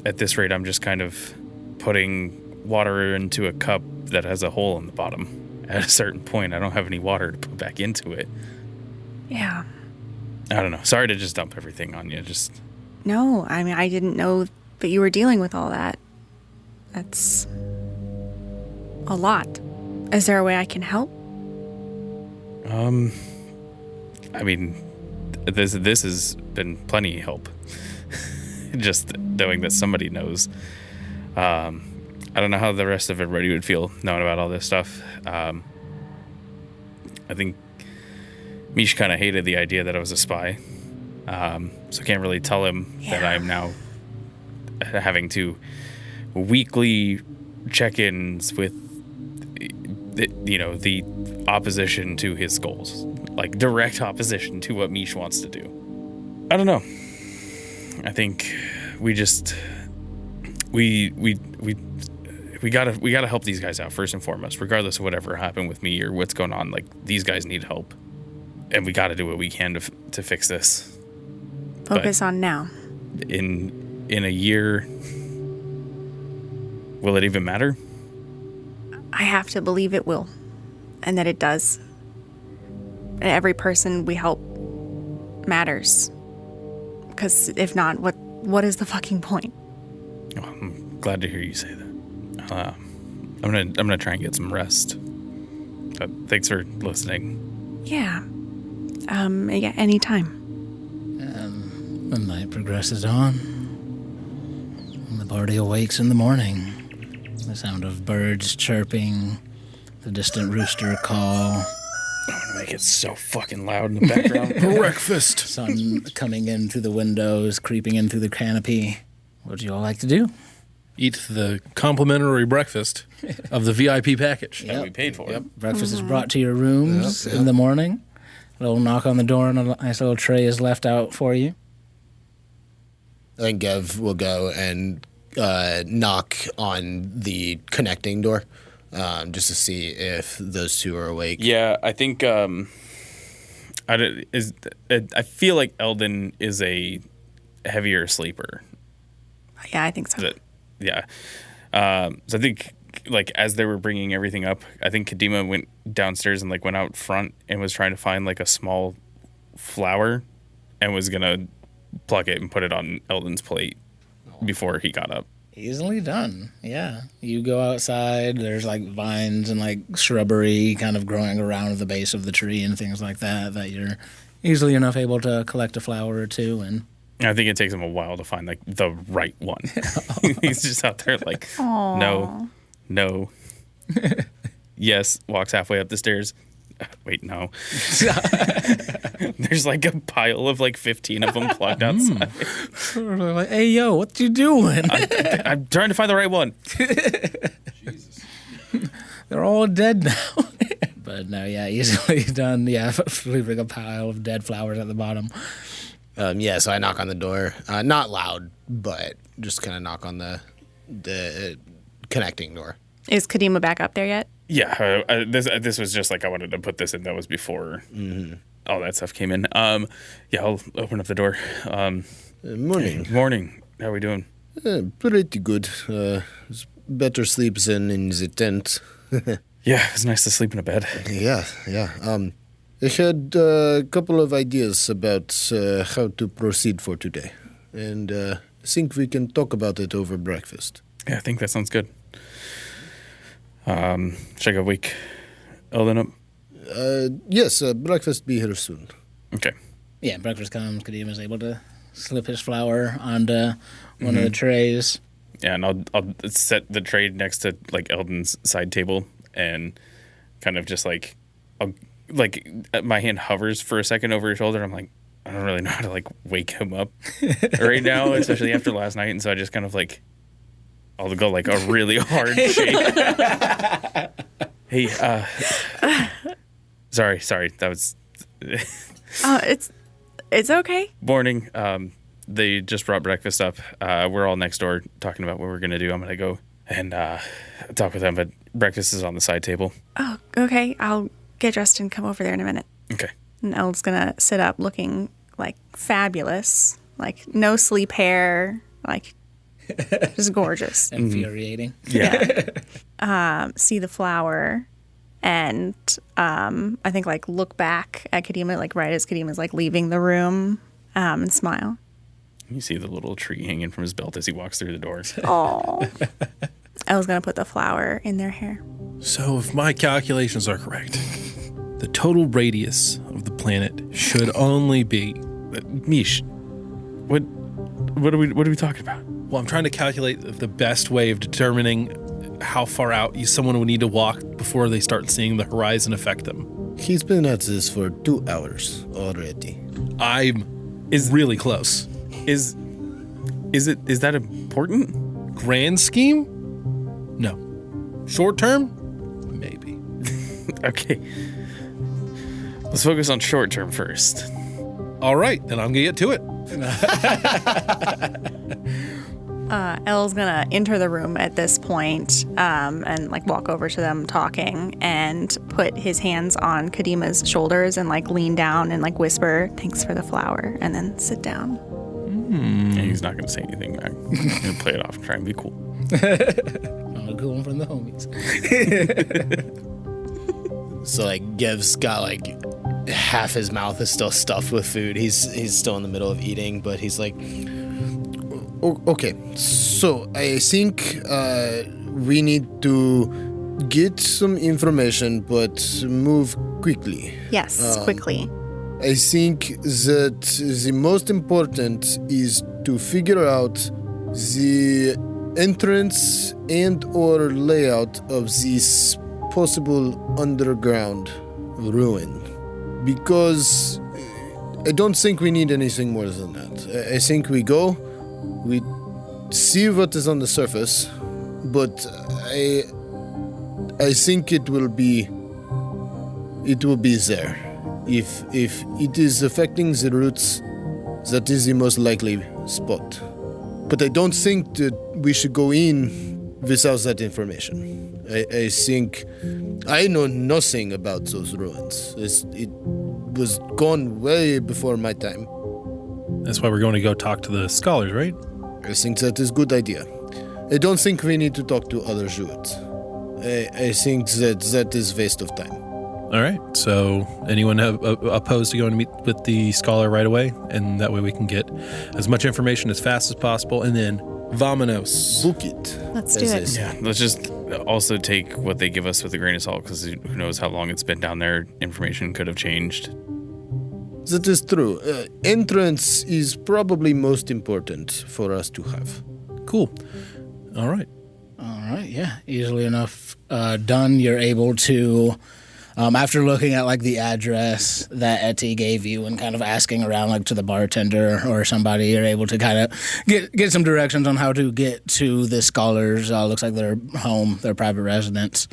at this rate, I'm just kind of putting water into a cup that has a hole in the bottom. At a certain point, I don't have any water to put back into it. Yeah. I don't know. Sorry to just dump everything on you. No, I didn't know that you were dealing with all that. That's a lot. Is there a way I can help? This has been plenty of help. Just knowing that somebody knows. I don't know how the rest of everybody would feel knowing about all this stuff. I think Mish kind of hated the idea that I was a spy. So I can't really tell him that I'm now having to weekly check-ins with the opposition to his goals, like direct opposition to what Mish wants to do. I don't know. I think we gotta help these guys out first and foremost, regardless of whatever happened with me or what's going on. Like, these guys need help, and we gotta do what we can to fix this. Focus on now. In a year, will it even matter? I have to believe it will, and that it does. And every person we help matters. Because if not, what is the fucking point? Oh, I'm glad to hear you say that. I'm gonna try and get some rest. But thanks for listening. Yeah. Anytime. The night progresses on. And the party awakes in the morning. The sound of birds chirping, the distant rooster call. I'm gonna make it so fucking loud in the background. Breakfast. Sun coming in through the windows, creeping in through the canopy. What do you all like to do? Eat the complimentary breakfast of the VIP package. That we paid for. Breakfast is brought to your rooms in the morning. little knock on the door and a nice little tray is left out for you. I think Gev will go and knock on the connecting door just to see if those two are awake. Yeah, I think I feel like Eldon is a heavier sleeper. Yeah, I think so. Yeah. So I think, like, as they were bringing everything up, I think Kadima went downstairs and, like, went out front and was trying to find, like, a small flower and was going to pluck it and put it on Eldon's plate before he got up. Easily done. Yeah. You go outside, there's like vines and like shrubbery kind of growing around the base of the tree and things like that you're easily enough able to collect a flower or two. And I think it takes him a while to find like the right one. He's just out there like, no. Yes, walks halfway up the stairs. Wait, no. There's like a pile of like 15 of them plugged outside. Like, hey, yo, what you doing? I'm trying to find the right one. Jesus. They're all dead now. But no, yeah, easily done. Yeah, leaving a pile of dead flowers at the bottom. So I knock on the door. Not loud, but just kind of knock on the connecting door. Is Kadima back up there yet? Yeah, this was just like I wanted to put this in. That was before all that stuff came in. Yeah, I'll open up the door. Morning. Morning. How are we doing? Pretty good. Better sleep than in the tent. Yeah, it's nice to sleep in a bed. Yeah. I had a couple of ideas about how to proceed for today, and I think we can talk about it over breakfast. Yeah, I think that sounds good. Should I go wake Eldon up? Yes, breakfast be here soon. Okay. Yeah, breakfast comes. Kadima's able to slip his flower onto one of the trays. Yeah, and I'll set the tray next to like Eldon's side table and kind of just like my hand hovers for a second over his shoulder. I'm like, I don't really know how to like wake him up right now, especially after last night, and so I just kind of like I'll go like a really hard shake. Hey, sorry, that was it's okay. Morning. They just brought breakfast up. We're all next door talking about what we're gonna do. I'm gonna go and talk with them, but breakfast is on the side table. Oh, okay. I'll get dressed and come over there in a minute. Okay. And Elle's gonna sit up looking like fabulous, like no sleep hair, like just gorgeous. Infuriating. Yeah. See the flower and I think like look back at Kadima, like right as Kadima's like leaving the room, and smile. You see the little tree hanging from his belt as he walks through the door. Oh. Elle's gonna put the flower in their hair. So if my calculations are correct, the total radius of the planet should only be... Mish, what are we talking about? Well, I'm trying to calculate the best way of determining how far out someone would need to walk before they start seeing the horizon affect them. He's been at this for 2 hours already. I'm really close. Is that important? Grand scheme? No. Short term? Maybe. Okay. Let's focus on short term first. All right, then I'm gonna get to it. Elle's gonna enter the room at this point, and like walk over to them talking and put his hands on Kadima's shoulders and like lean down and like whisper, "Thanks for the flower," and then sit down. And he's not going to say anything back. He's going to play it off and try and be cool. I'm a cool one from the homies. So like Gev's got like half his mouth is still stuffed with food. He's still in the middle of eating, but he's like, okay. So I think we need to get some information, but move quickly. Yes, quickly. I think that the most important is to figure out the entrance and or layout of this possible underground ruin. Because I don't think we need anything more than that. I think we go, we see what is on the surface, but I think it will be there. If it is affecting the roots, that is the most likely spot. But I don't think that we should go in without that information. I think I know nothing about those ruins. It was gone way before my time. That's why we're going to go talk to the scholars, right? I think that is a good idea. I don't think we need to talk to other Druids. I think that is waste of time. All right. So anyone opposed to going to meet with the scholar right away? And that way we can get as much information as fast as possible. And then vamonos. Book it. Let's do it. Yeah, let's just also take what they give us with a grain of salt, because who knows how long it's been down there. Information could have changed. That is true. Entrance is probably most important for us to have. Cool. All right. All right, yeah, easily enough done. You're able to, after looking at like the address that Etty gave you and kind of asking around like to the bartender or somebody, you're able to kind of get some directions on how to get to the scholars. Looks like their home, their private residence.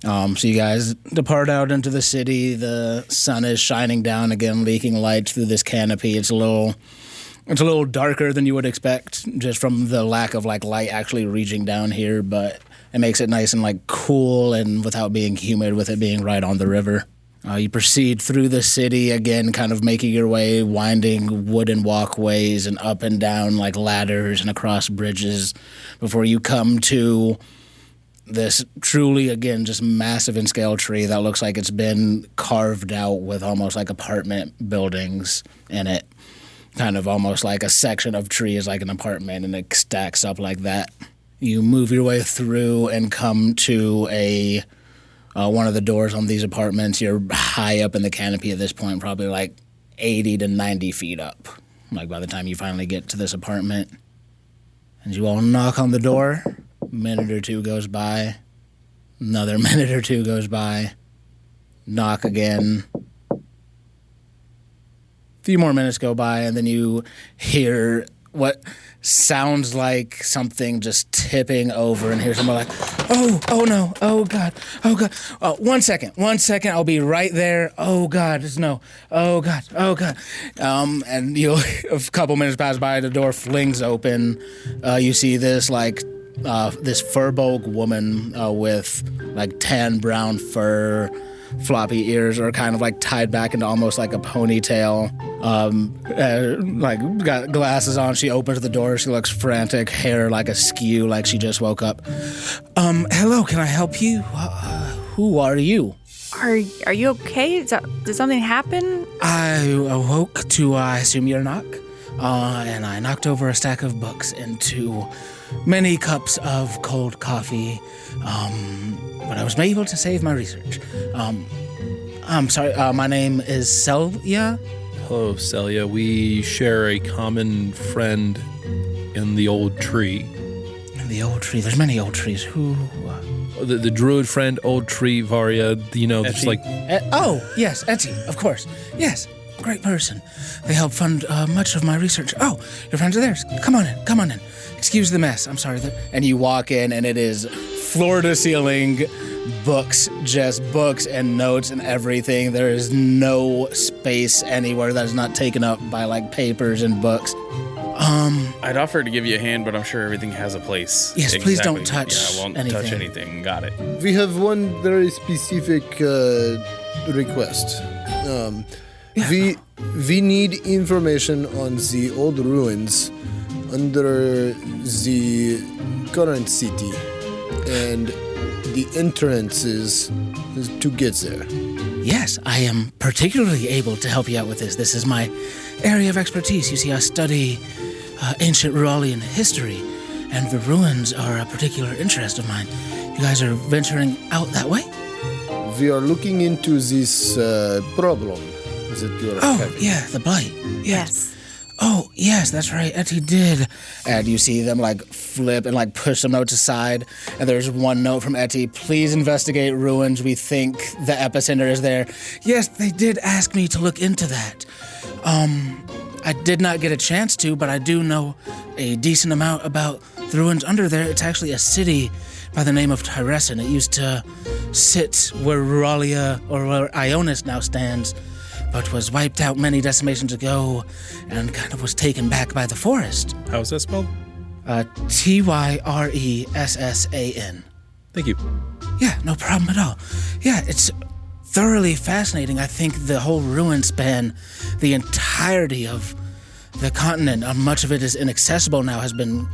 So you guys depart out into the city. The sun is shining down again, leaking light through this canopy. It's a little darker than you would expect, just from the lack of like light actually reaching down here, but it makes it nice and like cool and without being humid, with it being right on the river. You proceed through the city again, kind of making your way, winding wooden walkways and up and down like ladders and across bridges before you come to this truly, again, just massive in scale tree that looks like it's been carved out with almost like apartment buildings in it. Kind of almost like a section of tree is like an apartment, and it stacks up like that. You move your way through and come to one of the doors on these apartments. You're high up in the canopy at this point, probably like 80 to 90 feet up, like by the time you finally get to this apartment. And you all knock on the door. A minute or two goes by. Another minute or two goes by. Knock again. A few more minutes go by, and then you hear what sounds like something just tipping over, and hear someone like, oh no, oh God. 1 second, I'll be right there. Oh God, no, oh God. And a couple minutes pass by, the door flings open. You see this this fur-bulk woman with like tan brown fur. Floppy ears are kind of like tied back into almost like a ponytail. Like got glasses on. She opens the door. She looks frantic, hair like askew, like she just woke up. Hello, can I help you? Who are you? Are you okay? Did something happen? I awoke to, I assume, your knock, and I knocked over a stack of books into many cups of cold coffee. But I was able to save my research. I'm sorry, my name is Celia. Hello, Celia. We share a common friend in the old tree. In the old tree? There's many old trees. Who? The druid friend, old tree, Varia, just like... Yes, Etty, of course. Yes, great person. They help fund much of my research. Oh, your friends are there. Come on in. Excuse the mess. I'm sorry. And you walk in, and it is floor-to-ceiling books, just books and notes and everything. There is no space anywhere that is not taken up by, like, papers and books. I'd offer to give you a hand, but I'm sure everything has a place. Yes, please don't touch I won't touch anything. Got it. We have one very specific request. We need information on the old ruins under the current city and the entrances to get there. Yes, I am particularly able to help you out with this. This is my area of expertise. You see, I study ancient Rualian history, and the ruins are a particular interest of mine. You guys are venturing out that way? We are looking into this problem that you are having. Oh, yeah, the blight. Yes. Oh, yes, that's right. Etty did. And you see them, like, flip and, like, push some notes aside. And there's one note from Etty. Please investigate ruins. We think the epicenter is there. Yes, they did ask me to look into that. I did not get a chance to, but I do know a decent amount about the ruins under there. It's actually a city by the name of Tyresin. It used to sit where Rualia, or where Ayonas now stands, but was wiped out many decimations ago and kind of was taken back by the forest. How is that spelled? Tyressassan. Thank you. Yeah, no problem at all. Yeah, it's thoroughly fascinating. I think the whole ruin span the entirety of the continent. Much of it is inaccessible now, has been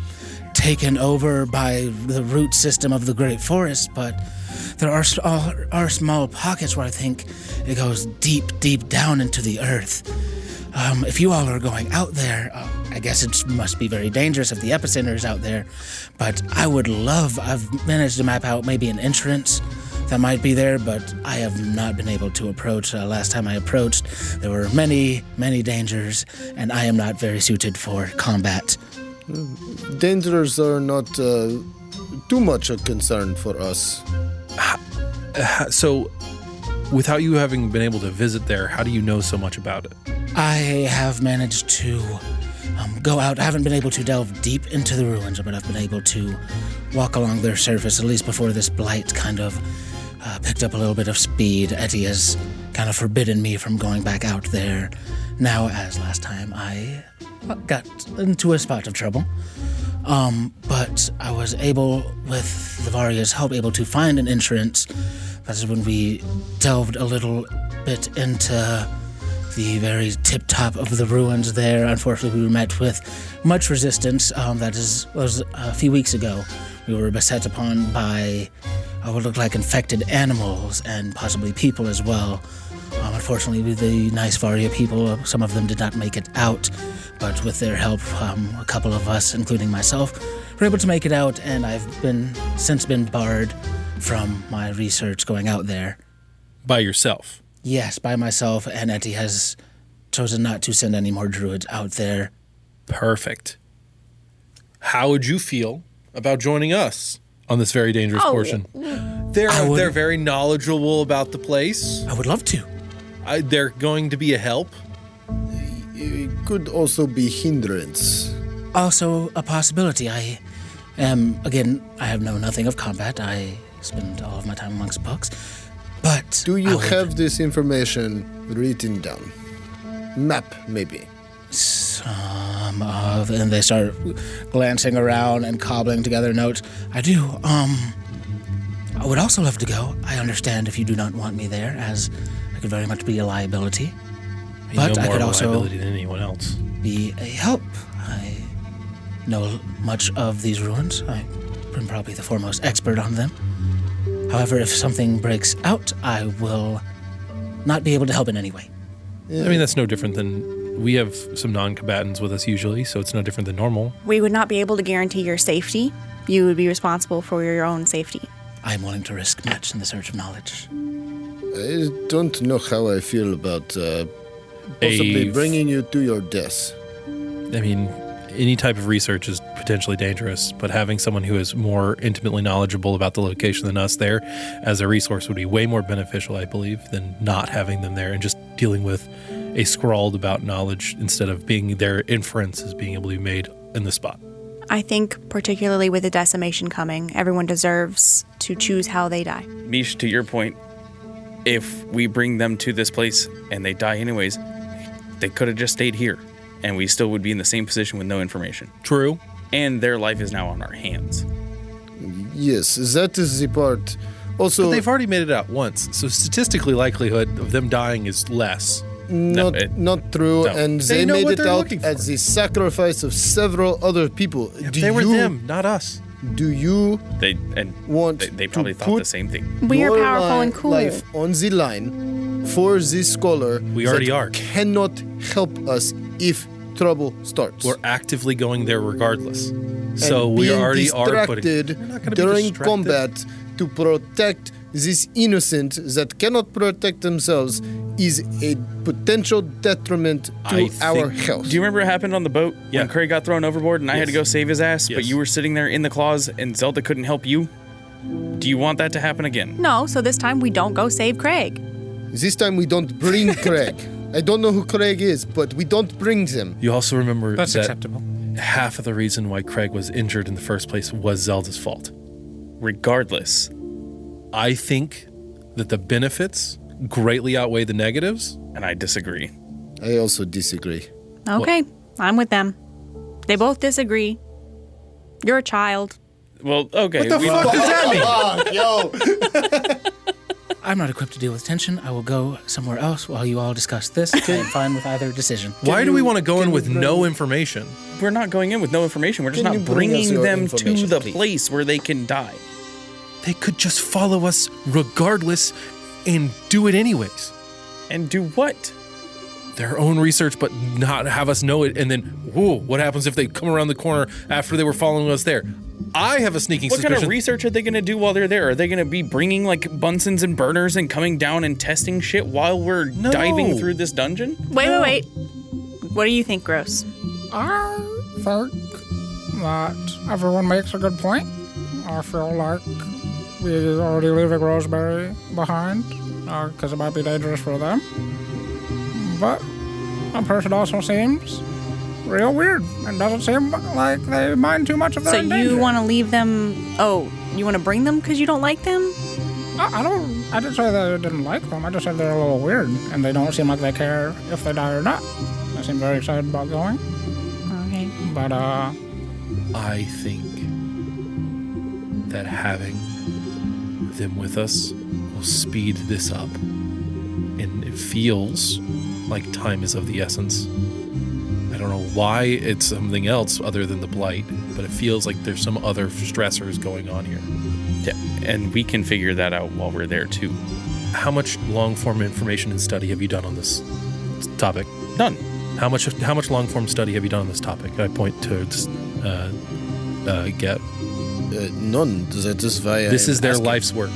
taken over by the root system of the Great Forest, but there are small pockets where I think it goes deep, deep down into the earth. If you all are going out there, I guess it must be very dangerous if the epicenter is out there, but I've managed to map out maybe an entrance that might be there, but I have not been able to approach. Last time I approached, there were many, many dangers, and I am not very suited for combat. Dangers are not too much a concern for us. So, without you having been able to visit there, how do you know so much about it? I have managed to go out. I haven't been able to delve deep into the ruins, but I've been able to walk along their surface, at least before this blight kind of picked up a little bit of speed. Etty has kind of forbidden me from going back out there. Now, as last time, I got into a spot of trouble. But I was able, with the Varia's help, able to find an entrance. That is when we delved a little bit into the very tip-top of the ruins there. Unfortunately, we were met with much resistance. Was a few weeks ago. We were beset upon by what looked like infected animals and possibly people as well. Unfortunately, the nice Varia people, some of them did not make it out, but with their help, a couple of us, including myself, were able to make it out, and I've since been barred from my research going out there. By yourself? Yes, by myself, and Etty has chosen not to send any more druids out there. Perfect. How would you feel about joining us on this very dangerous portion? They're very knowledgeable about the place. I would love to. They're going to be a help. It could also be hindrance. Also a possibility. I have known nothing of combat. I spend all of my time amongst books. But do you have this information written down? Map, maybe. And they start glancing around and cobbling together notes. I do. I would also love to go. I understand if you do not want me there, as I could very much be a liability. But I could also liability than anyone else. Be a help. I know much of these ruins. I'm probably the foremost expert on them. However, if something breaks out, I will not be able to help in any way. Yeah. I mean, that's no different than... We have some non-combatants with us usually, so it's no different than normal. We would not be able to guarantee your safety. You would be responsible for your own safety. I'm willing to risk much in the search of knowledge. I don't know how I feel about possibly bringing you to your death. I mean, any type of research is potentially dangerous, but having someone who is more intimately knowledgeable about the location than us there as a resource would be way more beneficial, I believe, than not having them there and just dealing with a scrawled about knowledge instead of being their inferences being able to be made in the spot. I think, particularly with the decimation coming, everyone deserves to choose how they die. Mish, to your point, if we bring them to this place and they die anyways, they could have just stayed here, and we still would be in the same position with no information. True. And their life is now on our hands. Yes, that is the part. Also, but they've already made it out once, so statistically likelihood of them dying is less. Not true, no. And they made it out at the sacrifice of several other people. Yeah, they were them, not us. Do you They probably thought the same thing. We are powerful and cool. Life on the line for this scholar. We already are. Cannot help us if trouble starts. We're actively going there regardless. So we already are distracted during combat to protect this innocent that cannot protect themselves is a potential detriment to our health. Do you remember what happened on the boat when Craig got thrown overboard and I had to go save his ass, but you were sitting there in the claws and Zelda couldn't help you? Do you want that to happen again? No, so this time we don't go save Craig. This time we don't bring Craig. I don't know who Craig is, but we don't bring them. You also remember that's that acceptable. Half of the reason why Craig was injured in the first place was Zelda's fault. Regardless, I think that the benefits greatly outweigh the negatives. And I disagree. I also disagree. Okay, I'm with them. They both disagree. You're a child. Well, okay. What the fuck does that mean? Yo. I'm not equipped to deal with tension. I will go somewhere else while you all discuss this. I am fine with either decision. Why do we want to go in with no information? We're not going in with no information. We're just Can not you bring us bringing your them to information, the please? place where they can die. They could just follow us regardless and do it anyways. And do what? Their own research, but not have us know it. And then, whoa, what happens if they come around the corner after they were following us there? I have a sneaking What suspicion. kind of research are they going to do while they're there? Are they going to be bringing like Bunsen's and burners and coming down and testing shit while we're No. diving through this dungeon? Wait. What do you think, Gross? I think that everyone makes a good point. I feel like we're already leaving Rosemary behind because it might be dangerous for them. But a person also seems real weird. It doesn't seem like they mind too much of their So danger. you want to leave them? Oh, you want to bring them because you don't like them? I didn't say that I didn't like them. I just said they're a little weird, and they don't seem like they care if they die or not. They seem very excited about going. Okay. But, I think that having them with us will speed this up. And it feels like time is of the essence. I don't know why it's something else other than the blight, but it feels like there's some other stressors going on here. Yeah, and we can figure that out while we're there too. How much long-form information and study have you done on this topic? None. How much long-form study have you done on this topic? I point to Get. None. That is why This I'm is their asking. life's work.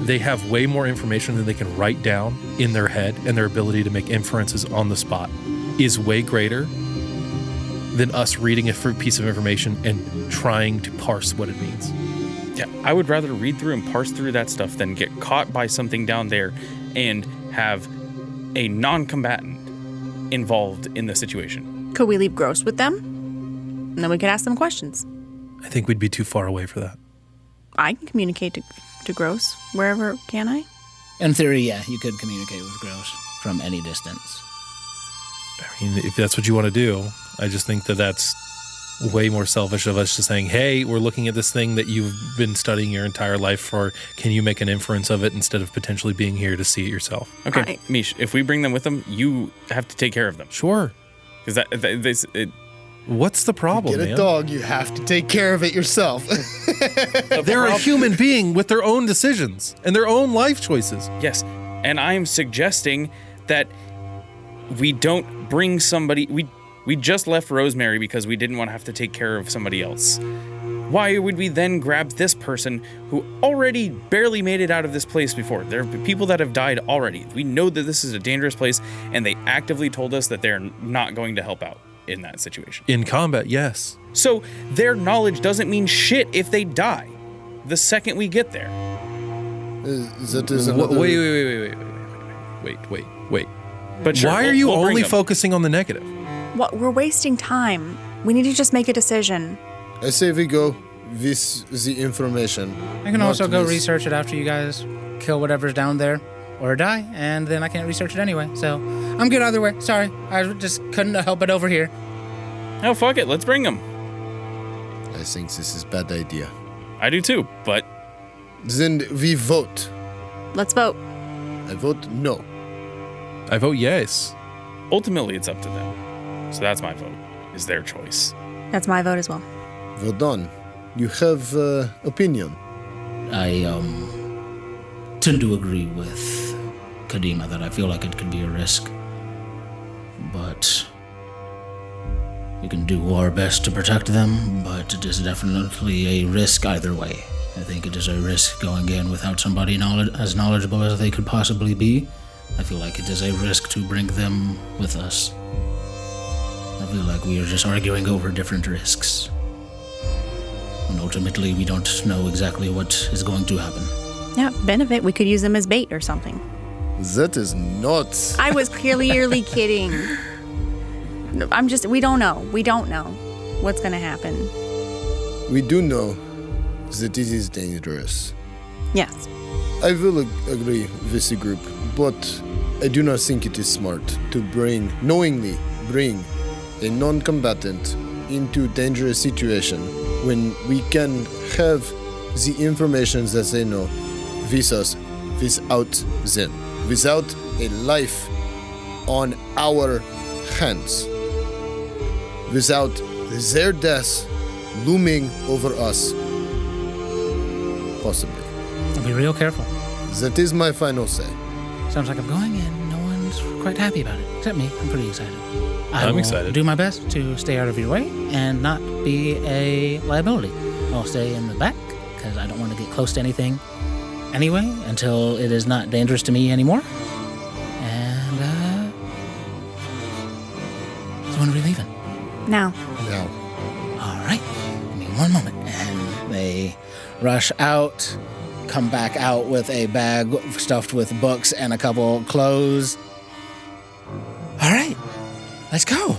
They have way more information than they can write down in their head, and their ability to make inferences on the spot is way greater than us reading a piece of information and trying to parse what it means. Yeah, I would rather read through and parse through that stuff than get caught by something down there and have a non-combatant involved in the situation. Could we leave Gross with them? And then we could ask them questions. I think we'd be too far away for that. I can communicate to Gross wherever, can I? in theory, yeah, you could communicate with Gross from any distance. I mean, if that's what you want to do, I just think that that's way more selfish of us just saying, hey, we're looking at this thing that you've been studying your entire life for. Can you make an inference of it instead of potentially being here to see it yourself? Okay, Mish, if we bring them with them, you have to take care of them. Sure. Because What's the problem, Get a man? dog, you have to take care of it yourself. They're a human being with their own decisions and their own life choices. yes, and I'm suggesting that we don't bring somebody. We just left Rosemary because we didn't want to have to take care of somebody else. Why would we then grab this person who already barely made it out of this place before? There are people that have died already. We know that this is a dangerous place, and they actively told us that they're not going to help out in that situation. In combat, yes. So their knowledge doesn't mean shit if they die the second we get there. That is another... Wait. But sure, Why are we'll- you we'll bring only them. focusing on the negative? What? We're wasting time. We need to just make a decision. I say we go with the information. I can not also go with- research it after you guys kill whatever's down there or die, and then I can't research it anyway. So I'm good either way. Sorry, I just couldn't help it over here. Oh, fuck it. Let's bring them. I think this is bad idea. I do too, but Then we vote. Let's vote. I vote no. I vote yes. ultimately it's up to them. So that's my vote. Is their choice. That's my vote as well. Well done. You have opinion. I tend to agree with Kadima that I feel like it could be a risk, but we can do our best to protect them, but it is definitely a risk either way. I think it is a risk going in without somebody as knowledgeable as they could possibly be. I feel like it is a risk to bring them with us. I feel like we are just arguing over different risks. And ultimately, we don't know exactly what is going to happen. Yeah, benefit. We could use them as bait or something. That is not... I was clearly kidding. No, we don't know. We don't know what's going to happen. We do know that it is dangerous. Yes. I will agree with the group, but I do not think it is smart to knowingly bring a non-combatant into dangerous situation when we can have the information that they know with us without them, without a life on our hands, without their death looming over us, possibly. I'll be real careful. That is my final say. Sounds like I'm going and no one's quite happy about it. Except me. I'm pretty excited. I'm will excited. do my best to stay out of your way and not be a liability. I'll stay in the back because I don't want to get close to anything anyway until it is not dangerous to me anymore. And, so when are we leaving? Now. Now, All right. Give me one moment. And they rush out, come back out with a bag stuffed with books and a couple clothes. All right. Let's go.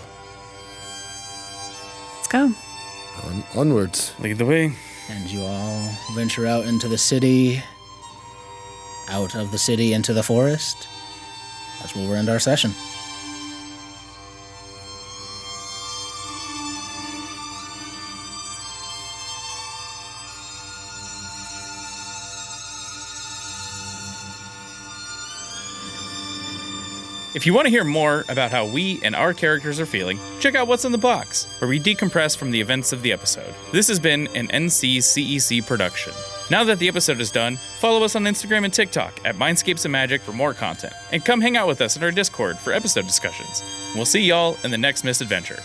Let's go. onwards. Lead the way. And you all venture out into the city, out of the city into the forest. That's where we'll end our session. If you want to hear more about how we and our characters are feeling, check out What's in the Box, where we decompress from the events of the episode. This has been an NCCEC production. Now that the episode is done, follow us on Instagram and TikTok at Mindscapes and Magic for more content, and come hang out with us in our Discord for episode discussions. We'll see y'all in the next misadventure.